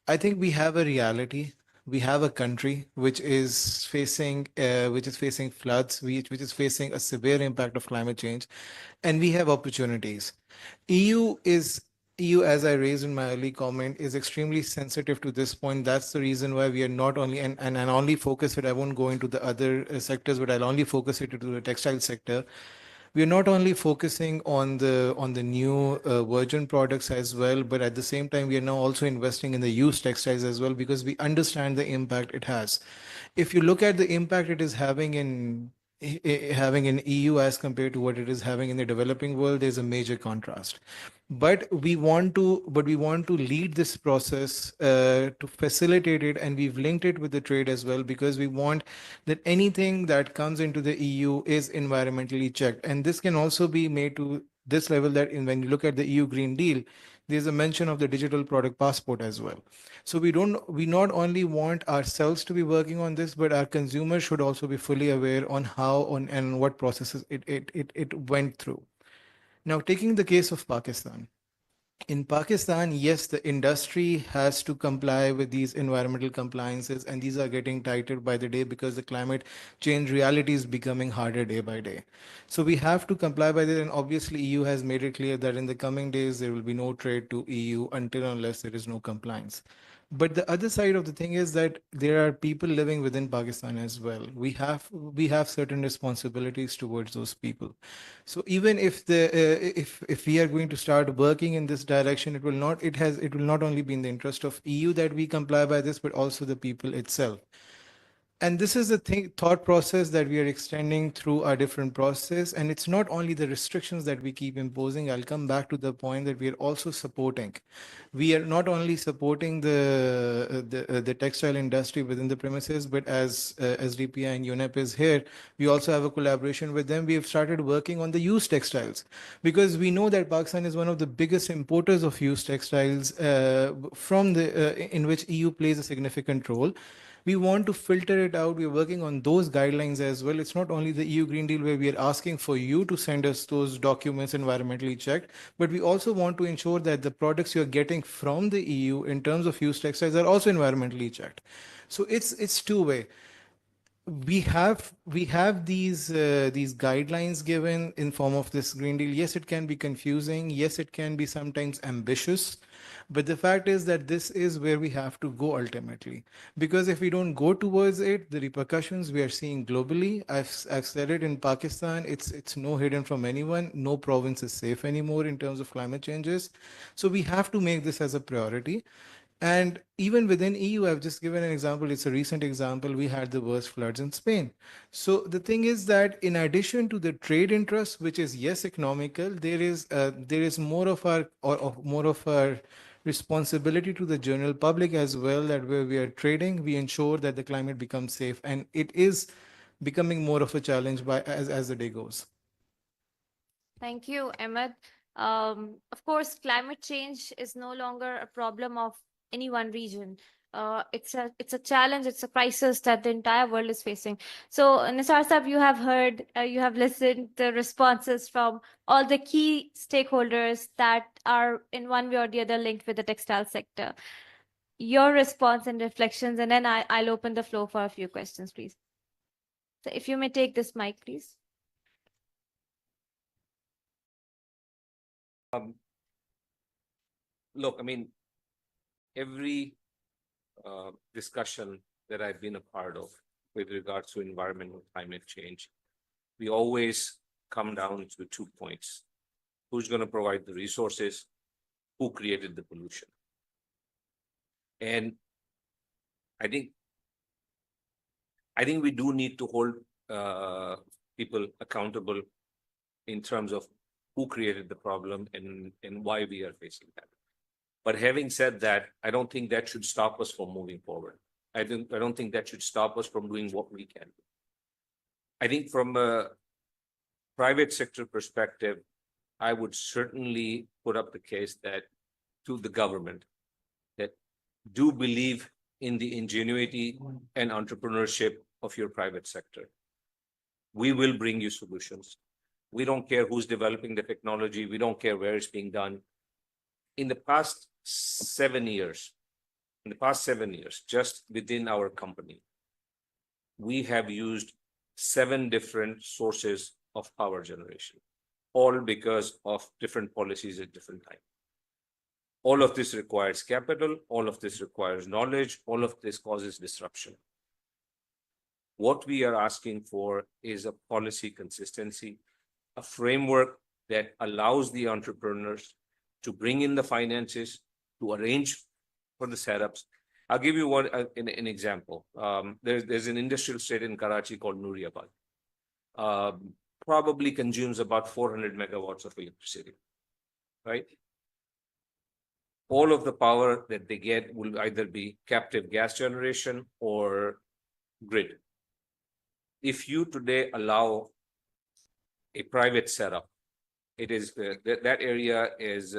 I think we have a reality. We have a country which is facing floods, which is facing a severe impact of climate change, and we have opportunities. EU is EU, as I raised in my early comment, is extremely sensitive to this point. That's the reason why we are not only and I'll only focus it. I won't go into the other sectors, but I'll only focus it to the textile sector. We are not only focusing on the new virgin products as well, but at the same time, we are now also investing in the used textiles as well because we understand the impact it has. If you look at the impact it is having in EU as compared to what it is having in the developing world, there's a major contrast. But we want to lead this process to facilitate it, and we've linked it with the trade as well because we want that anything that comes into the EU is environmentally checked, and this can also be made to this level that when you look at the EU Green Deal, there's a mention of the digital product passport as well. So we not only want ourselves to be working on this, but our consumers should also be fully aware on and what processes it went through. Now, taking the case of Pakistan, In Pakistan, yes, the industry has to comply with these environmental compliances, and these are getting tighter by the day because the climate change reality is becoming harder day by day. So we have to comply by that, and obviously EU has made it clear that in the coming days there will be no trade to EU until unless there is no compliance. But the other side of the thing is that there are people living within Pakistan as well. We have certain responsibilities towards those people. So even if if we are going to start working in this direction, it will not only be in the interest of EU that we comply by this, but also the people itself. And this is the thought process that we are extending through our different process. And it's not only the restrictions that we keep imposing. I'll come back to the point that we are also supporting. We are not only supporting the textile industry within the premises, but as DPI and UNEP is here, we also have a collaboration with them. We have started working on the used textiles because we know that Pakistan is one of the biggest importers of used textiles in which EU plays a significant role. We want to filter it out. We're working on those guidelines as well. It's not only the EU Green Deal where we are asking for you to send us those documents environmentally checked, but we also want to ensure that the products you're getting from the EU in terms of used textiles are also environmentally checked. So it's two-way. We have these guidelines given in form of this Green Deal. Yes, it can be confusing. Yes, it can be sometimes ambitious. But the fact is that this is where we have to go ultimately. Because if we don't go towards it, the repercussions we are seeing globally, I've said it in Pakistan, it's no hidden from anyone. No province is safe anymore in terms of climate changes. So we have to make this as a priority. And even within EU, I've just given an example. It's a recent example. We had the worst floods in Spain. So the thing is that in addition to the trade interest, which is yes economical, there is more of our responsibility to the general public as well. That where we are trading, we ensure that the climate becomes safe, and it is becoming more of a challenge as the day goes. Thank you, Ahmed. Of course, climate change is no longer a problem of any one region. It's a challenge, it's a crisis that the entire world is facing. So, Nisar Sahab, you have heard, you have listened the responses from all the key stakeholders that are in one way or the other linked with the textile sector. Your response and reflections, and then I'll open the floor for a few questions, please. So, if you may take this mic, please. Look, I mean, every discussion that I've been a part of with regards to environmental climate change, we always come down to 2 points. Who's going to provide the resources? Who created the pollution? And I think we do need to hold people accountable in terms of who created the problem and why we are facing that. But having said that, I don't think that should stop us from moving forward. I don't think that should stop us from doing what we can do. I think from a private sector perspective, I would certainly put up the case that to the government that do believe in the ingenuity and entrepreneurship of your private sector. We will bring you solutions. We don't care who's developing the technology. We don't care where it's being done. In the past 7 years, just within our company, we have used 7 different sources of power generation, all because of different policies at different times. All of this requires capital, all of this requires knowledge, all of this causes disruption. What we are asking for is a policy consistency, a framework that allows the entrepreneurs to bring in the finances, to arrange for the setups. I'll give you an example. There's an industrial state in Karachi called Nooriabad. Probably consumes about 400 megawatts of electricity, right? All of the power that they get will either be captive gas generation or grid. If you today allow a private setup, it is that area is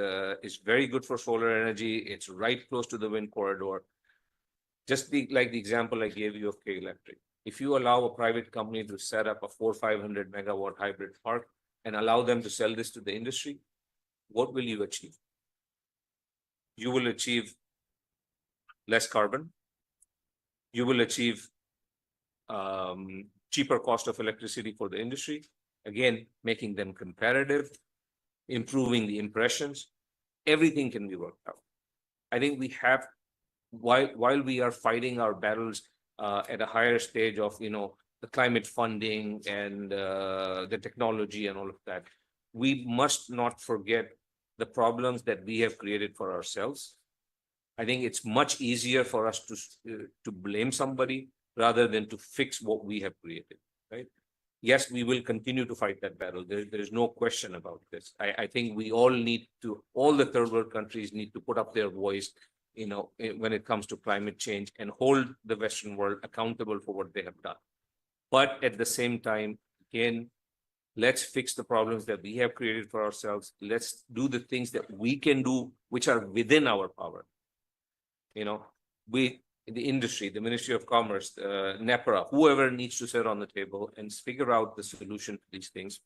very good for solar energy. It's right close to the wind corridor. Just like the example I gave you of K Electric. If you allow a private company to set up a 400-500 megawatt hybrid park and allow them to sell this to the industry, what will you achieve? you will achieve less carbon. You will achieve cheaper cost of electricity for the industry, again, making them competitive, improving the impressions. Everything can be worked out. I think we have, while we are fighting our battles at a higher stage of, the climate funding and the technology and all of that, we must not forget the problems that we have created for ourselves. I think it's much easier for us to blame somebody rather than to fix what we have created, right? Yes, we will continue to fight that battle. There is no question about this. I think we all all the third world countries need to put up their voice, when it comes to climate change and hold the Western world accountable for what they have done. But at the same time, again, let's fix the problems that we have created for ourselves. Let's do the things that we can do, which are within our power. The industry, the Ministry of Commerce, NEPRA, whoever needs to sit on the table and figure out the solution to these things,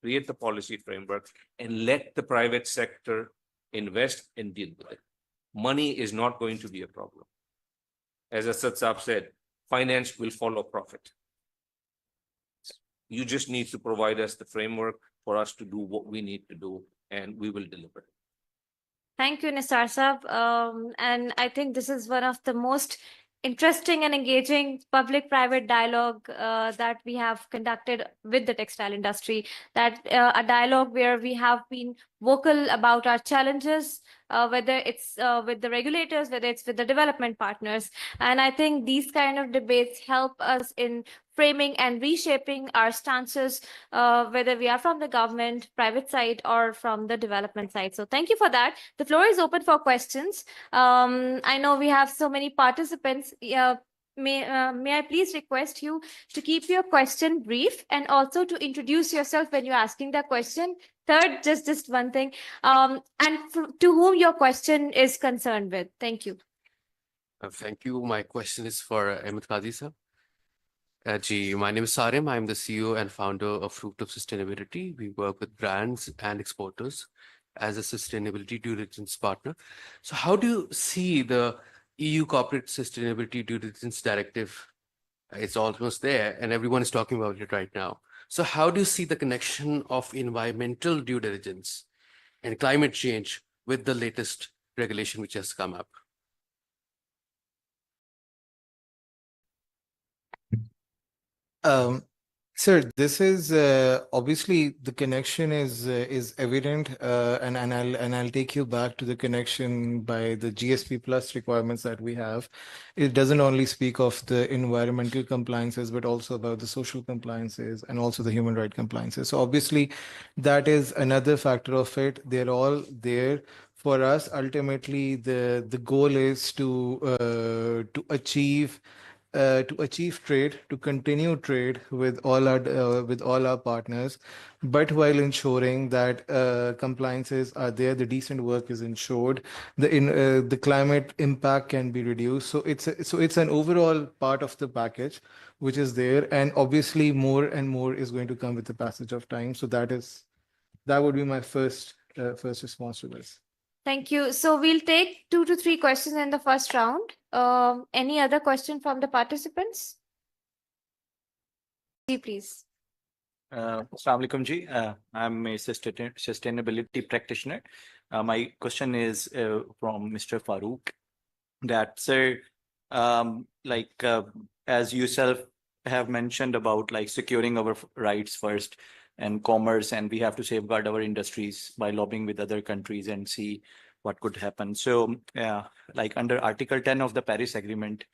create the policy framework, and let the private sector invest and deal with it. Money is not going to be a problem. As Asad Saab said, finance will follow profit. You just need to provide us the framework for us to do what we need to do, and we will deliver. Thank you, Nisar Saab. And I think this is one of the most interesting and engaging public-private dialogue that we have conducted with the textile industry. That a dialogue where we have been vocal about our challenges, whether it's with the regulators, whether it's with the development partners. And I think these kind of debates help us in framing and reshaping our stances, whether we are from the government, private side, or from the development side. So thank you for that. The floor is open for questions. I know we have so many participants. May I please request you to keep your question brief and also to introduce yourself when you're asking the question. Third, just one thing, and to whom your question is concerned with. Thank you. Thank you. My question is for Ahmed Qazi sir. My name is Sarim. I'm the CEO and founder of Fruit of Sustainability. We work with brands and exporters as a sustainability due diligence partner. So how do you see the EU Corporate Sustainability Due Diligence Directive? It's almost there and everyone is talking about it right now. So how do you see the connection of environmental due diligence and climate change with the latest regulation which has come up? Sir, this is obviously the connection is evident, and I'll take you back to the connection by the GSP plus requirements that we have. It doesn't only speak of the environmental compliances, but also about the social compliances and also the human right compliances. So obviously, that is another factor of it. They're all there for us. Ultimately, the goal is to achieve trade, to continue trade with all our partners, but while ensuring that compliances are there, the decent work is ensured, the climate impact can be reduced. So it's an overall part of the package which is there, and obviously more and more is going to come with the passage of time. So that would be my first response to this. Thank you. So we'll take 2 to 3 questions in the first round. Any other question from the participants? Please. Assalamu alaikum ji. I'm a sustainability practitioner. My question is from Mr. Farooq. That, sir, as you yourself have mentioned about securing our rights first and commerce, and we have to safeguard our industries by lobbying with other countries and see what could happen. So under Article 10 of the Paris Agreement,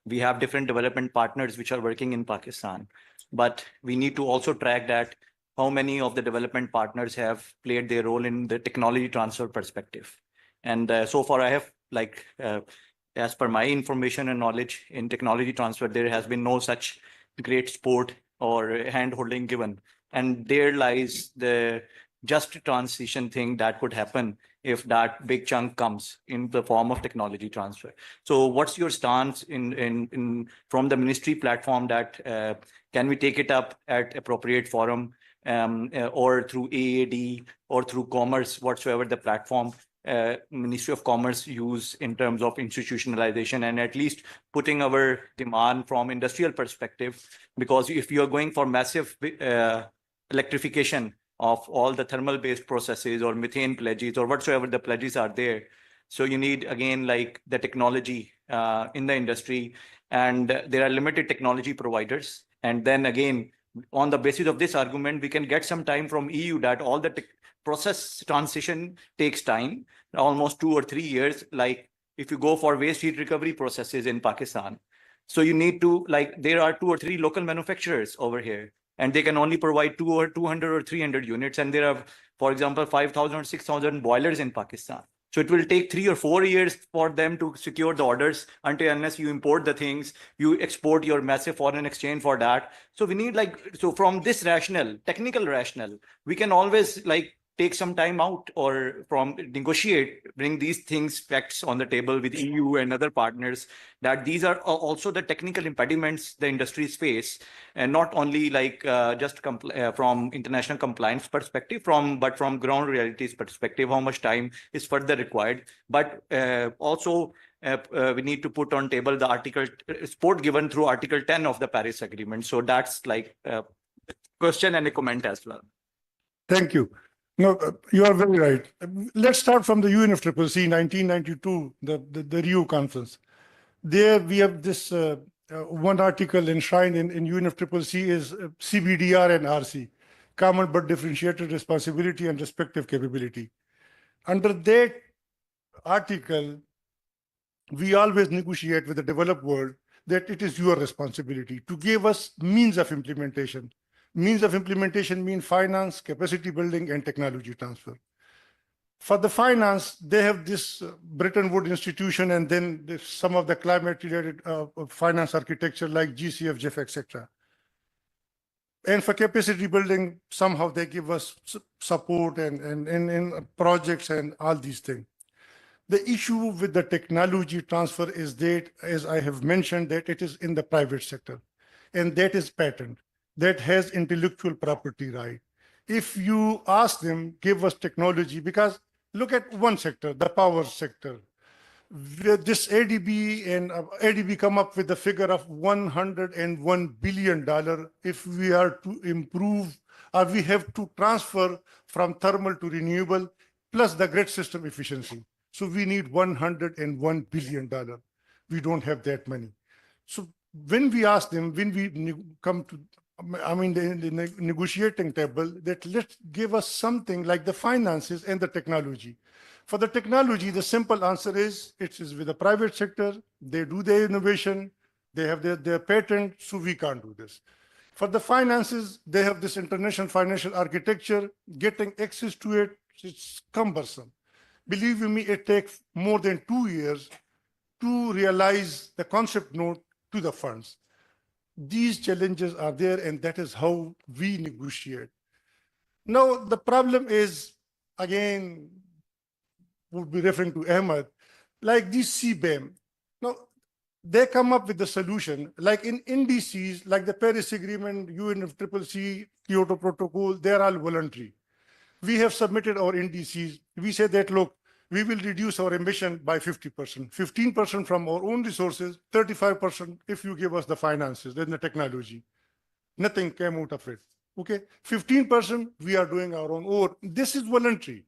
we have different development partners which are working in Pakistan, but we need to also track that how many of the development partners have played their role in the technology transfer perspective. And so far I have as per my information and knowledge in technology transfer, there has been no such great support or hand holding given. And there lies the just transition thing that could happen if that big chunk comes in the form of technology transfer. So what's your stance from the ministry platform that can we take it up at appropriate forum or through AAD or through commerce, whatsoever the platform, Ministry of Commerce use in terms of institutionalization and at least putting our demand from industrial perspective? Because if you are going for massive electrification of all the thermal based processes or methane pledges or whatsoever the pledges are there, so you need again like the technology in the industry, and there are limited technology providers. And then again, on the basis of this argument, we can get some time from EU that all the process transition takes time, almost 2 or 3 years. Like if you go for waste heat recovery processes in Pakistan, so you need to like there are 2 or 3 local manufacturers over here, and they can only provide 200 or 300 units, and there are, for example, 5,000 or 6,000 boilers in Pakistan. So it will take 3 or 4 years for them to secure the orders until unless you import the things, you export your massive foreign exchange for that. So we need like, so from this rationale, technical rationale, we can always like take some time out or from negotiate, bring these things, facts on the table with EU and other partners, that these are also the technical impediments the industries face, and not only like just from international compliance perspective, but from ground realities perspective, how much time is further required. But also we need to put on table the article support given through Article 10 of the Paris Agreement. So that's like a question and a comment as well. Thank you. No, you are very right. Let's start from the UNFCCC 1992, the Rio conference. There we have this one article enshrined in UNFCCC is CBDR and RC, common but differentiated responsibility and respective capability. Under that article, we always negotiate with the developed world that it is your responsibility to give us means of implementation. Means of implementation mean finance, capacity building, and technology transfer. For the finance, they have this Bretton Woods institution, and then some of the climate-related finance architecture like GCF, GIF, etc. And for capacity building, somehow they give us support and projects and all these things. The issue with the technology transfer is that, as I have mentioned, that it is in the private sector, and that is patent. That has intellectual property right. If you ask them, give us technology, because look at one sector, the power sector. This ADB and ADB come up with the figure of $101 billion if we are to improve, or we have to transfer from thermal to renewable, plus the grid system efficiency. So we need $101 billion. We don't have that money. So when we ask them, when we come to the negotiating table, that let's give us something like the finances and the technology. For the technology, the simple answer is it is with the private sector. They do their innovation, they have their patent, so we can't do this. For the finances, they have this international financial architecture. Getting access to it, it's cumbersome. Believe you me, it takes more than 2 years to realize the concept note to the funds. These challenges are there, and that is how we negotiate. Now, the problem is, again, would be referring to Ahmed, like these CBAM. Now, they come up with the solution, like in indices, like the Paris Agreement, UNFCCC, Kyoto Protocol, they're all voluntary. We have submitted our indices. We say that, look, we will reduce our emission by 50%, 15% from our own resources, 35% if you give us the finances, then the technology. Nothing came out of it. Okay, 15% we are doing our own. Or this is voluntary.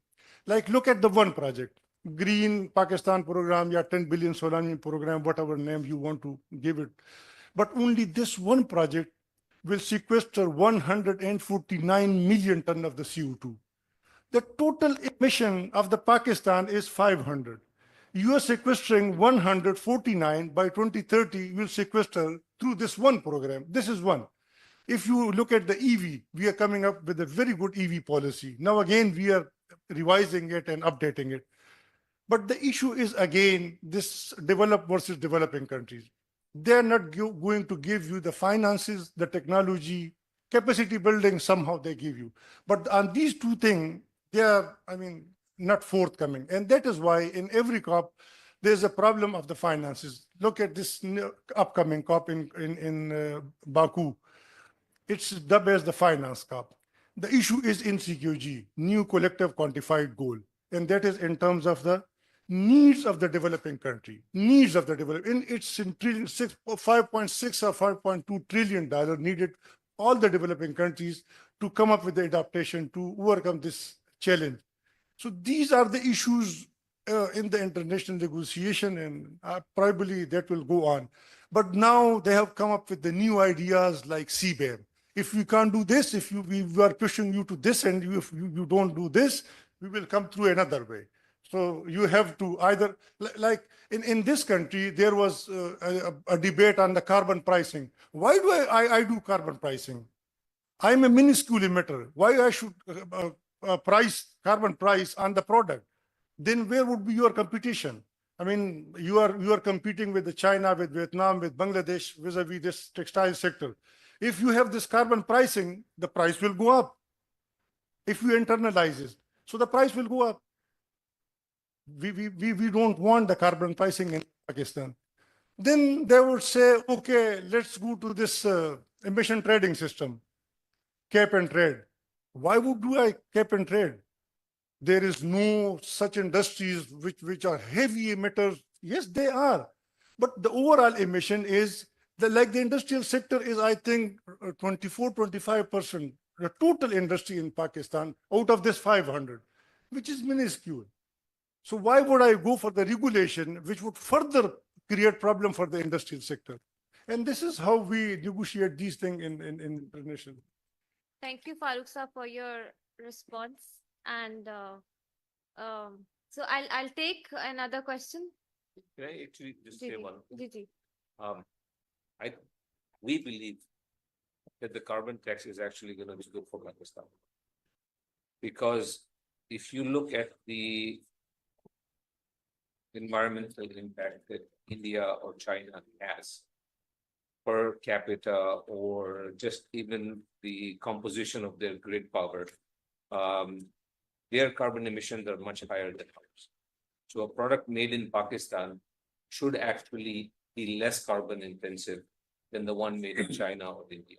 Like look at the one project, Green Pakistan program, yeah, 10 billion Solani program, whatever name you want to give it. But only this one project will sequester 149 million tons of the CO2. The total emission of the Pakistan is 500. You are sequestering 149 by 2030, will sequester through this one program. This is one. If you look at the EV, we are coming up with a very good EV policy. Now, again, we are revising it and updating it. But the issue is, again, this developed versus developing countries. They're not going to give you the finances, the technology, capacity building, somehow they give you. But on these two things, they are, not forthcoming. And that is why in every COP, there's a problem of the finances. Look at this upcoming COP in Baku. It's dubbed as the finance COP. The issue is in CQG, new collective quantified goal. and that is in terms of the needs of the developing country, needs of the developing. It's in trillion, 5.6 or $5.2 trillion needed all the developing countries to come up with the adaptation to overcome this challenge. So these are the issues in the international negotiation, and probably that will go on. But now they have come up with the new ideas like CBAM. If you can't do this, if we are pushing you to this and if you don't do this, we will come through another way. So you have to either, like in this country, there was a debate on the carbon pricing. Why do I do carbon pricing? I'm a minuscule emitter. Why I should carbon price on the product? Then where would be your competition? I mean, you are competing with China, with Vietnam, with Bangladesh vis-a-vis this textile sector. If you have this carbon pricing, the price will go up. If you internalize it, so the price will go up. We don't want the carbon pricing in Pakistan. Then they would say, okay, let's go to this emission trading system, cap and trade. Why would do I cap and trade? There is no such industries which are heavy emitters. Yes, they are. But the overall emission is, like the industrial sector is, I think, 24-25%, the total industry in Pakistan out of this 500, which is minuscule. So why would I go for the regulation, which would further create problem for the industrial sector? And this is how we negotiate these things in international. Thank you, Farooq sir, for your response. And so I'll take another question. Can I actually just Ji, say ji. one? Ji, ji. We believe that the carbon tax is actually going to be good for Pakistan. Because if you look at the environmental impact that India or China has per capita, or just even the composition of their grid power, their carbon emissions are much higher than ours. So a product made in Pakistan should actually be less carbon intensive than the one made in China or India.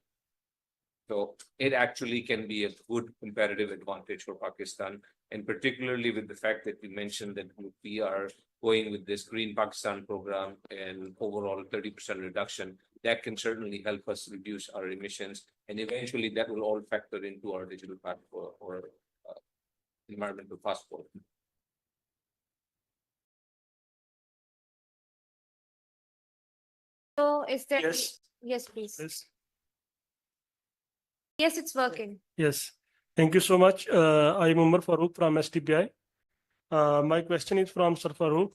So it actually can be a good comparative advantage for Pakistan, and particularly with the fact that you mentioned that we are going with this Green Pakistan program and overall 30% reduction, that can certainly help us reduce our emissions. And eventually that will all factor into our digital passport or environmental passport. So is there? Yes. Yes, please. Yes. Yes, it's working. Yes. Thank you so much. I'm Umar Farooq from STPI. My question is from Sir Farooq.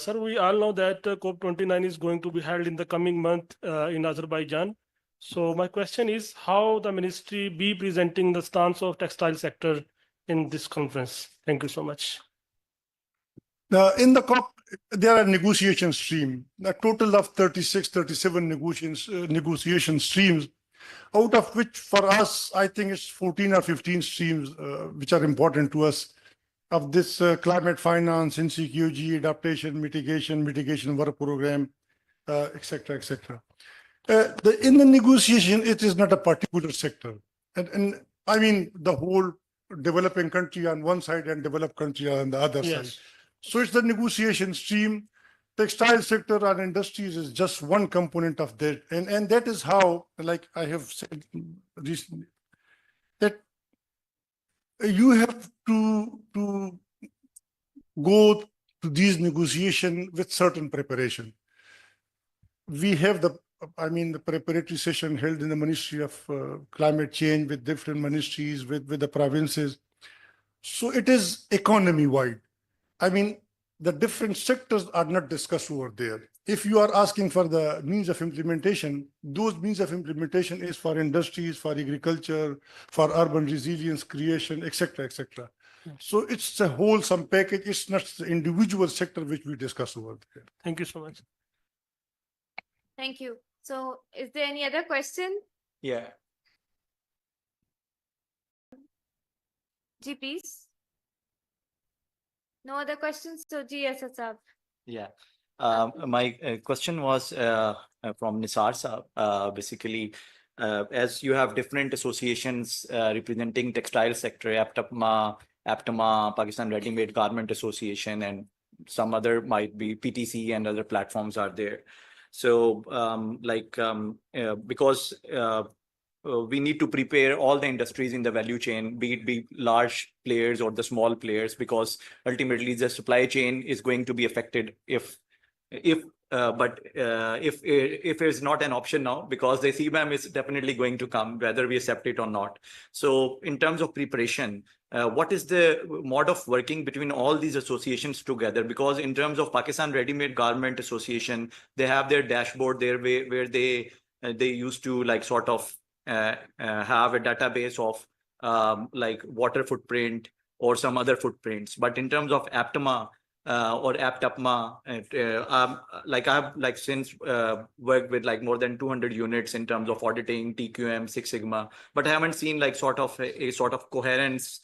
Sir, we all know that COP29 is going to be held in the coming month in Azerbaijan. So my question is how the ministry be presenting the stance of textile sector in this conference? Thank you so much. In the COP, there are negotiation streams, a total of 36, 37 negotiation streams, out of which for us, I think it's 14 or 15 streams which are important to us, of this climate finance, NCQG, adaptation, mitigation work program, et cetera, et cetera. In the negotiation, it is not a particular sector. And I mean, the whole developing country on one side and developed country on the other side. Yes. So it's the negotiation stream. Textile sector and industries is just one component of that. And that is how, like I have said recently, that you have to go to these negotiations with certain preparation. We have the preparatory session held in the Ministry of Climate Change with different ministries, with the provinces. So it is economy-wide. I mean, the different sectors are not discussed over there. If you are asking for the means of implementation, those means of implementation is for industries, for agriculture, for urban resilience creation, et cetera, et cetera. So it's a wholesome package. It's not the individual sector which we discuss over there. Thank you so much. Thank you. So is there any other question? Yeah. Ji, please. No other questions? So Ji, yes, sir. Yeah. My question was from Nisar Saab. Basically, as you have different associations representing textile sector, APTAPMA, APTMA, Pakistan Ready Made Garment Association, and some other might be PTC and other platforms are there. So because we need to prepare all the industries in the value chain, be it be large players or the small players, because ultimately the supply chain is going to be affected if it's not an option now, because the CBAM is definitely going to come, whether we accept it or not. So in terms of preparation, what is the mode of working between all these associations together? Because in terms of Pakistan Ready Made Garment Association, they have their dashboard there where they used to like sort of have a database of like water footprint or some other footprints. But in terms of APTMA or APTAPMA, like I've like since worked with like more than 200 units in terms of auditing, TQM, Six Sigma, but I haven't seen like sort of a sort of coherence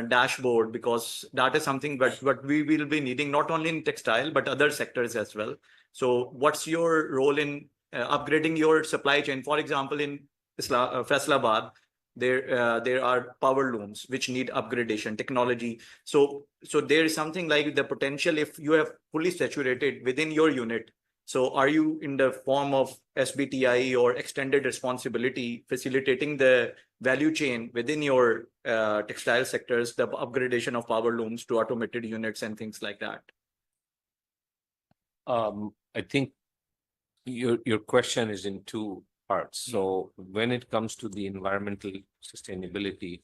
dashboard, because that is something what we will be needing not only in textile but other sectors as well. So what's your role in upgrading your supply chain? For example, in Faisalabad, there are power looms which need upgradation technology. So there is something like the potential, if you have fully saturated within your unit. So are you in the form of SBTI or extended responsibility facilitating the value chain within your textile sectors, the upgradation of power looms to automated units and things like that? I think your question is in two parts. So when it comes to the environmental sustainability,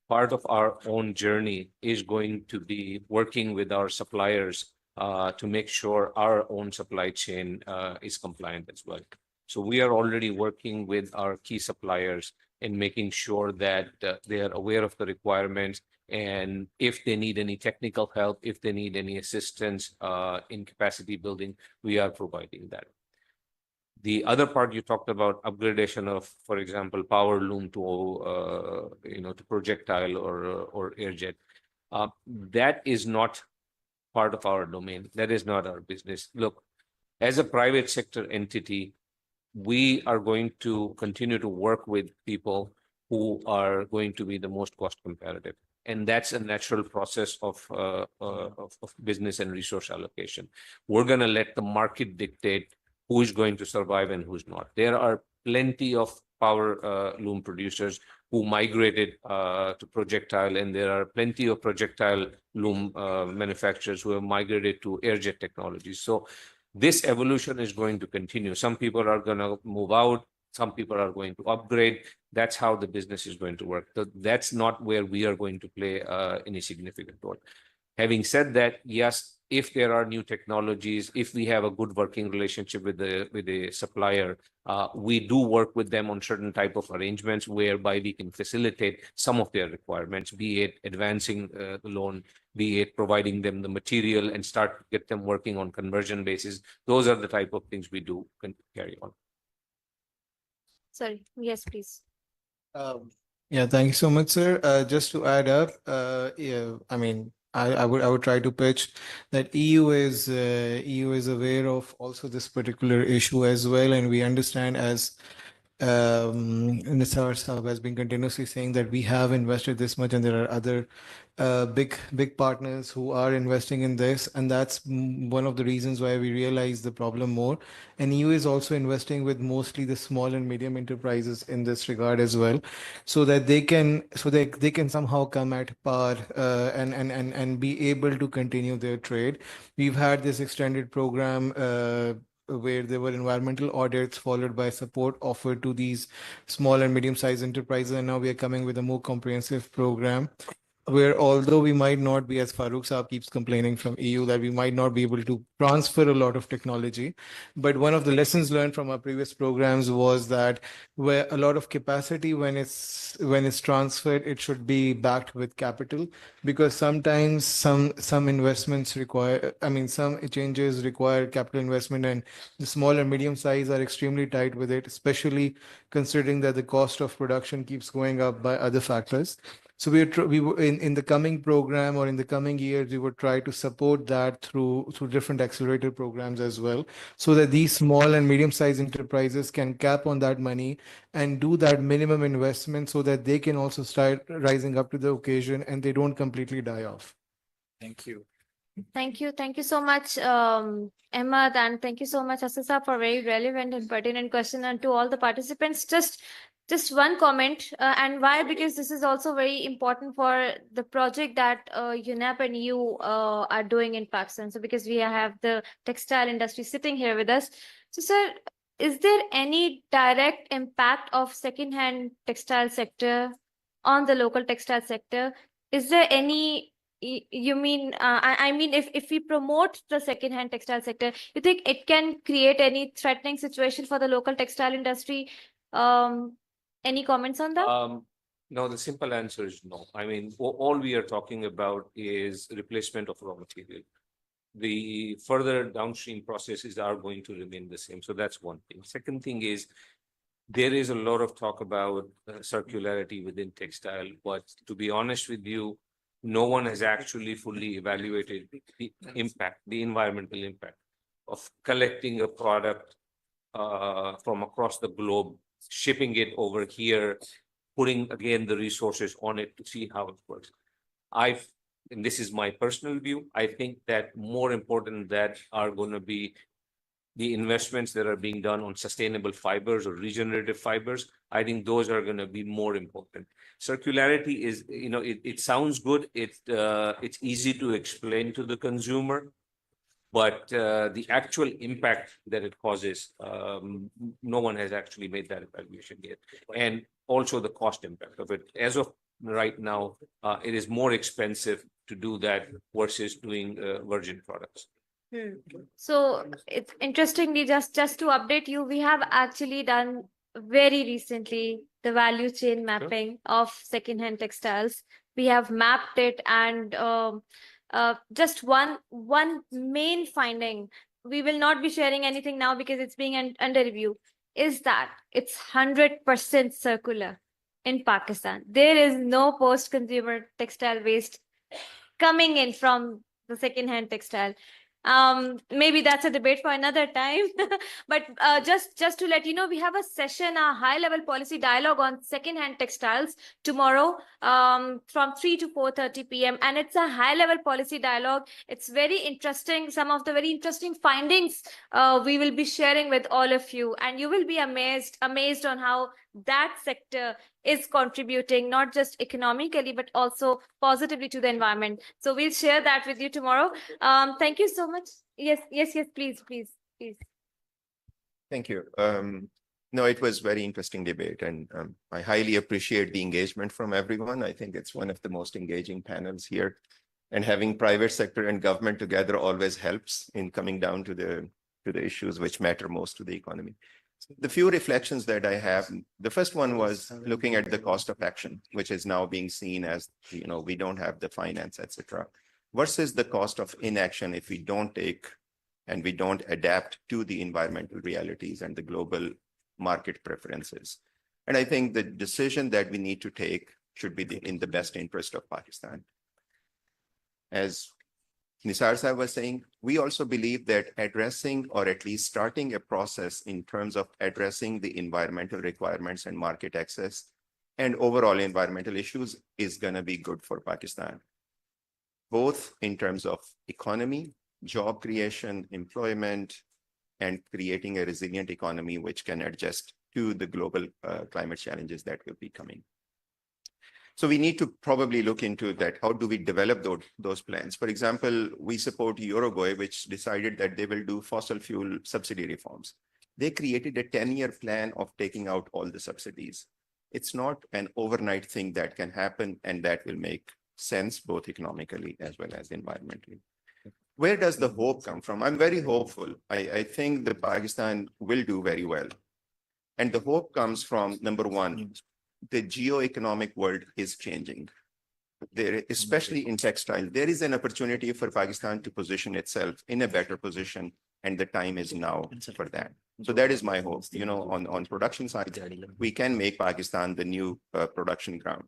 part of our own journey is going to be working with our suppliers to make sure our own supply chain is compliant as well. So we are already working with our key suppliers in making sure that they are aware of the requirements, and if they need any technical help, if they need any assistance in capacity building, we are providing that. The other part you talked about, upgradation of, for example, power loom to to projectile or airjet. That is not part of our domain. That is not our business. Look, as a private sector entity, we are going to continue to work with people who are going to be the most cost competitive. And that's a natural process of business and resource allocation. We're going to let the market dictate who is going to survive and who's not. There are plenty of power loom producers who migrated to projectile, and there are plenty of projectile loom manufacturers who have migrated to airjet technologies. So this evolution is going to continue. Some people are going to move out, some people are going to upgrade. That's how the business is going to work. So that's not where we are going to play any significant role. Having said that, yes, if there are new technologies, if we have a good working relationship with the supplier, we do work with them on certain type of arrangements whereby we can facilitate some of their requirements, be it advancing the loan, be it providing them the material and start to get them working on conversion basis. Those are the type of things we do carry on. Sorry. Yes, please. Yeah, thank you so much, sir. Just to add up, I mean, I would try to pitch that EU is aware of also this particular issue as well, and we understand, as Nisar Saab has been continuously saying, that we have invested this much and there are other big partners who are investing in this, and that's one of the reasons why we realize the problem more. And EU is also investing with mostly the small and medium enterprises in this regard as well, so that they can somehow come at par and be able to continue their trade. We've had this extended program where there were environmental audits followed by support offered to these small and medium-sized enterprises, and now we are coming with a more comprehensive program where, although we might not be, as Farooq Saab keeps complaining from EU, that we might not be able to transfer a lot of technology, but one of the lessons learned from our previous programs was that where a lot of capacity, when it's transferred, it should be backed with capital, because sometimes some investments require, I mean, some changes require capital investment, and the small and medium size are extremely tight with it, especially considering that the cost of production keeps going up by other factors. So we were in the coming program or in the coming years, we would try to support that through different accelerator programs as well, so that these small and medium-sized enterprises can cap on that money and do that minimum investment so that they can also start rising up to the occasion and they don't completely die off. Thank you. Thank you. Thank you so much, Ahmad, and thank you so much, Asisa, for very relevant and pertinent question. And to all the participants, just one comment, and why? Because this is also very important for the project that UNEP and you are doing in Pakistan. So because we have the textile industry sitting here with us. So, sir, is there any direct impact of second-hand textile sector on the local textile sector? Is there any you mean I mean if we promote the second-hand textile sector, you think it can create any threatening situation for the local textile industry? Any comments on that? No, the simple answer is no. I mean, all we are talking about is replacement of raw material. The further downstream processes are going to remain the same. So that's one thing. Second thing is, there is a lot of talk about circularity within textile, but to be honest with you, no one has actually fully evaluated the impact, the environmental impact of collecting a product from across the globe, shipping it over here, putting again the resources on it to see how it works. And this is my personal view, I think that more important that are going to be the investments that are being done on sustainable fibers or regenerative fibers. I think those are going to be more important. Circularity is, it sounds good. It's easy to explain to the consumer, but the actual impact that it causes, no one has actually made that evaluation yet. And also the cost impact of it. As of right now, it is more expensive to do that versus doing virgin products. So it's interestingly, just to update you, we have actually done very recently the value chain mapping of secondhand textiles. We have mapped it, and just one main finding, we will not be sharing anything now because it's being under review, is that it's 100% circular in Pakistan. There is no post-consumer textile waste coming in from the second-hand textile. Maybe that's a debate for another time. But just to let you know, we have a session, a high-level policy dialogue on second-hand textiles tomorrow from 3 to 4:30 p.m. And it's a high-level policy dialogue. It's very interesting. Some of the very interesting findings we will be sharing with all of you, and you will be amazed on how that sector is contributing not just economically but also positively to the environment. So we'll share that with you tomorrow. Thank you so much. Yes, please. Thank you. No, it was very interesting debate, and I highly appreciate the engagement from everyone. I think it's one of the most engaging panels here, and having private sector and government together always helps in coming down to the issues which matter most to the economy. The few reflections that I have, the first one was looking at the cost of action, which is now being seen as, we don't have the finance, etc., versus the cost of inaction if we don't take and we don't adapt to the environmental realities and the global market preferences. And I think the decision that we need to take should be in the best interest of Pakistan. As Nisar Sahib was saying, we also believe that addressing, or at least starting a process in terms of addressing the environmental requirements and market access and overall environmental issues is going to be good for Pakistan, both in terms of economy, job creation, employment, and creating a resilient economy which can adjust to the global climate challenges that will be coming. So we need to probably look into that. How do we develop those plans? For example, we support Uruguay, which decided that they will do fossil fuel subsidy reforms. They created a 10-year plan of taking out all the subsidies. It's not an overnight thing that can happen, and that will make sense both economically as well as environmentally. Where does the hope come from? I'm very hopeful. I think that Pakistan will do very well. And the hope comes from, number one, the geo-economic world is changing. There, especially in textile, there is an opportunity for Pakistan to position itself in a better position, and the time is now for that. So that is my hope. On production side, we can make Pakistan the new production ground.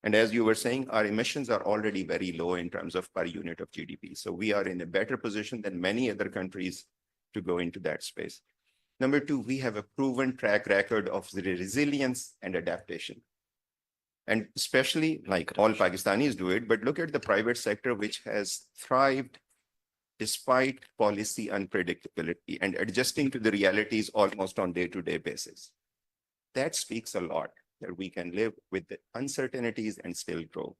And as you were saying, our emissions are already very low in terms of per unit of GDP. So we are in a better position than many other countries to go into that space. Number two, we have a proven track record of the resilience and adaptation. And especially like all Pakistanis do it, but look at the private sector, which has thrived despite policy unpredictability and adjusting to the realities almost on day-to-day basis. That speaks a lot, that we can live with the uncertainties and still grow.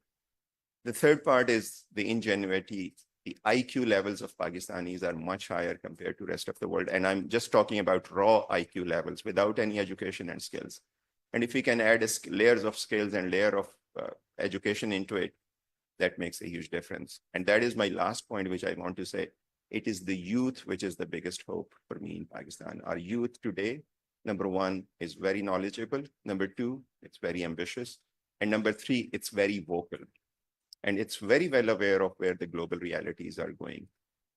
The third part is the ingenuity. The IQ levels of Pakistanis are much higher compared to rest of the world. And I'm just talking about raw IQ levels without any education and skills. And if we can add layers of skills and layer of education into it, that makes a huge difference. And that is my last point, which I want to say. It is the youth, which is the biggest hope for me in Pakistan. Our youth today, number one, is very knowledgeable. Number two, it's very ambitious. And number three, it's very vocal. And it's very well aware of where the global realities are going.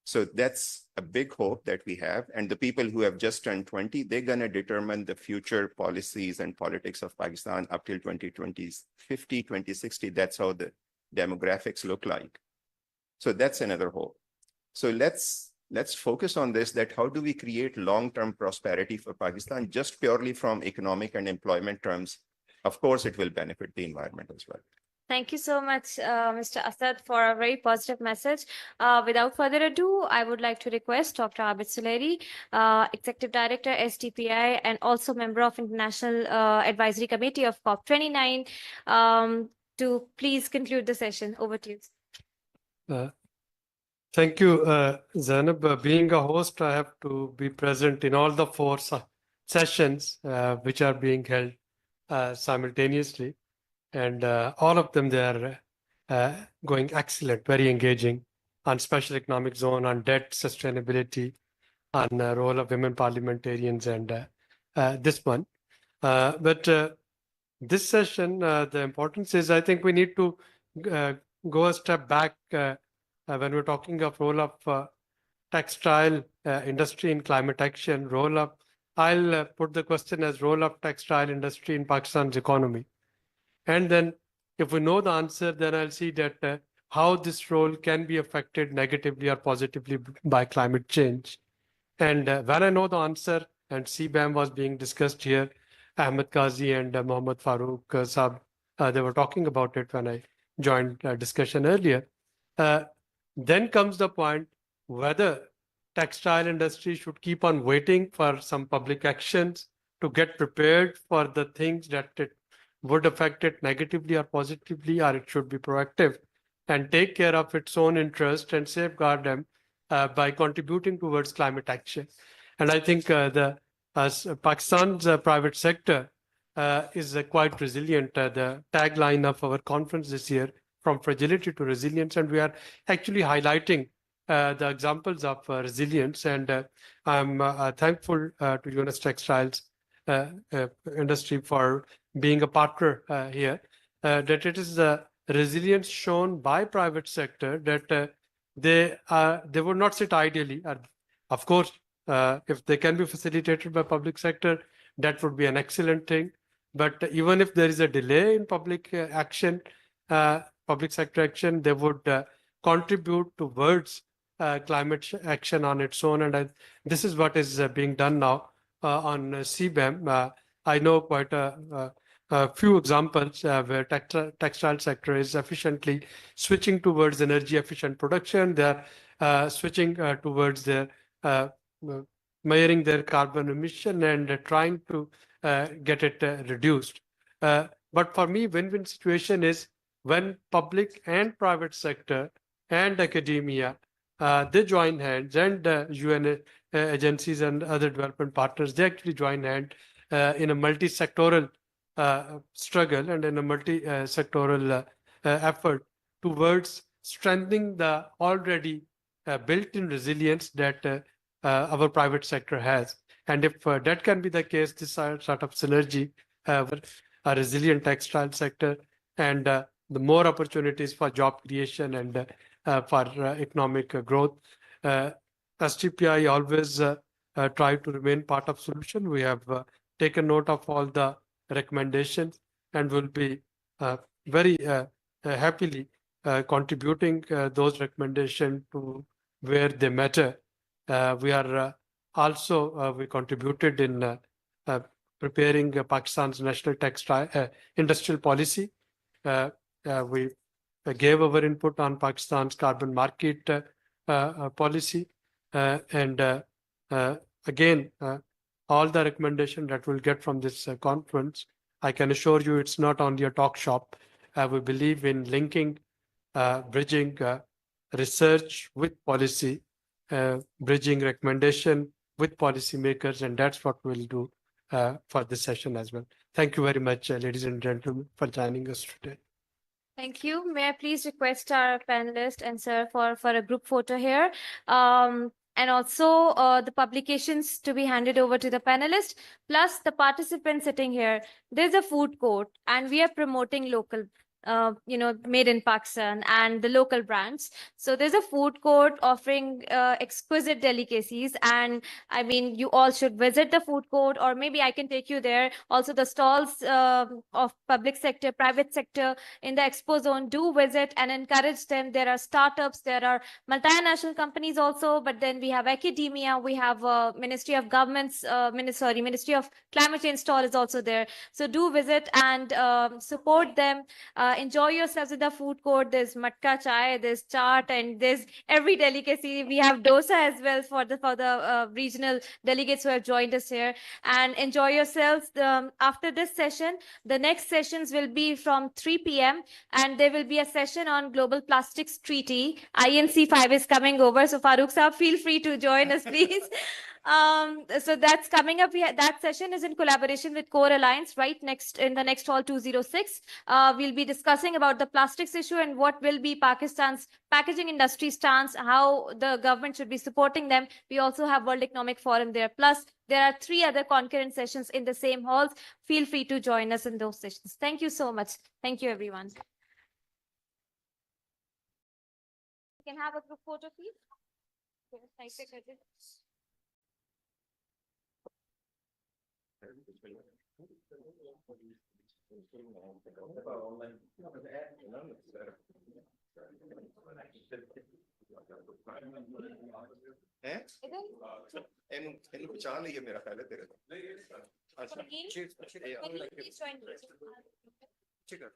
So that's a big hope that we have. And the people who have just turned 20, they're going to determine the future policies and politics of Pakistan up till 2020, 50, 2060. That's how the demographics look like. So that's another hope. So let's focus on this, that how do we create long-term prosperity for Pakistan just purely from economic and employment terms? Of course, it will benefit the environment as well. Thank you so much, Mr. Asad, for a very positive message. Without further ado, I would like to request Dr. Abid Suleri, Executive Director, SDPI, and also member of International Advisory Committee of COP29, to please conclude the session. Over to you. Thank you, Zainab. Being a host, I have to be present in all the four sessions which are being held simultaneously. And all of them, they are going excellent, very engaging on special economic zone, on debt sustainability, on the role of women parliamentarians, and this one. But this session, the importance is, I think we need to go a step back when we're talking of role of textile industry in climate action, I'll put the question as role of textile industry in Pakistan's economy. And then if we know the answer, then I'll see that how this role can be affected negatively or positively by climate change. And when I know the answer, and CBAM was being discussed here, Ahmed Kazi and Mohammad Farooq Saab, they were talking about it when I joined discussion earlier. Then comes the point whether textile industry should keep on waiting for some public actions to get prepared for the things that it would affect it negatively or positively, or it should be proactive and take care of its own interest and safeguard them by contributing towards climate action. And I think Pakistan's private sector is quite resilient. The tagline of our conference this year, from fragility to resilience, and we are actually highlighting the examples of resilience. And I'm thankful to UNES Textiles industry for being a partner here, that it is the resilience shown by private sector that they would not sit ideally. Of course, if they can be facilitated by public sector, that would be an excellent thing. But even if there is a delay in public action, public sector action, they would contribute towards climate action on its own. And this is what is being done now on CBAM. I know quite a few examples where textile sector is efficiently switching towards energy efficient production. They're switching towards their measuring their carbon emission and trying to get it reduced. But for me, win-win situation is when public and private sector and academia, they join hands, and UN agencies and other development partners, they actually join hands in a multi-sectoral struggle and in a multi-sectoral effort towards strengthening the already built-in resilience that our private sector has. And if that can be the case, this sort of synergy with a resilient textile sector and the more opportunities for job creation and for economic growth. STPI always try to remain part of solution. We have taken note of all the recommendations and will be very happily contributing those recommendations to where they matter. We are also we contributed in preparing Pakistan's national textile industrial policy. We gave our input on Pakistan's carbon market policy, and again, all the recommendation that we'll get from this conference, I can assure you it's not only a talk shop. We believe in linking, bridging research with policy, bridging recommendation with policymakers, and that's what we'll do for this session as well. Thank you very much, ladies and gentlemen, for joining us today. Thank you. May I please request our panelist and sir for a group photo here? And also the publications to be handed over to the panelists, plus the participants sitting here. There's a food court and we are promoting local, made in Pakistan and the local brands. So there's a food court offering exquisite delicacies. And I mean, you all should visit the food court, or maybe I can take you there. Also the stalls of public sector, private sector in the expo zone, do visit and encourage them. There are startups, there are multinational companies also, but then we have academia, we have Ministry of Governments, Ministry of Climate Change stall is also there. So do visit and support them. Enjoy yourselves in the food court. There's matka chai, there's chaat, and there's every delicacy. We have dosa as well for the regional delegates who have joined us here. And enjoy yourselves. After this session, the next sessions will be from 3 p.m. and there will be a session on Global Plastics Treaty. INC 5 is coming over. So Farooq Saab, feel free to join us, please. So that's coming up. That session is in collaboration with Core Alliance, right next in the next hall 206. We'll be discussing about the plastics issue and what will be Pakistan's packaging industry stance, how the government should be supporting them. We also have World Economic Forum there. Plus, there are 3 other concurrent sessions in the same halls. Feel free to join us in those sessions. Thank you so much. Thank you, everyone. You can have a group photo, please. ਇਹਨੂੰ ਪਛਾਣ ਲਈਏ ਮੇਰਾ ਪਹਿਲੇ ਤੇਰੇ ਤੋਂ ਅੱਛਾ Please join me. ਠੀਕ ਹੈ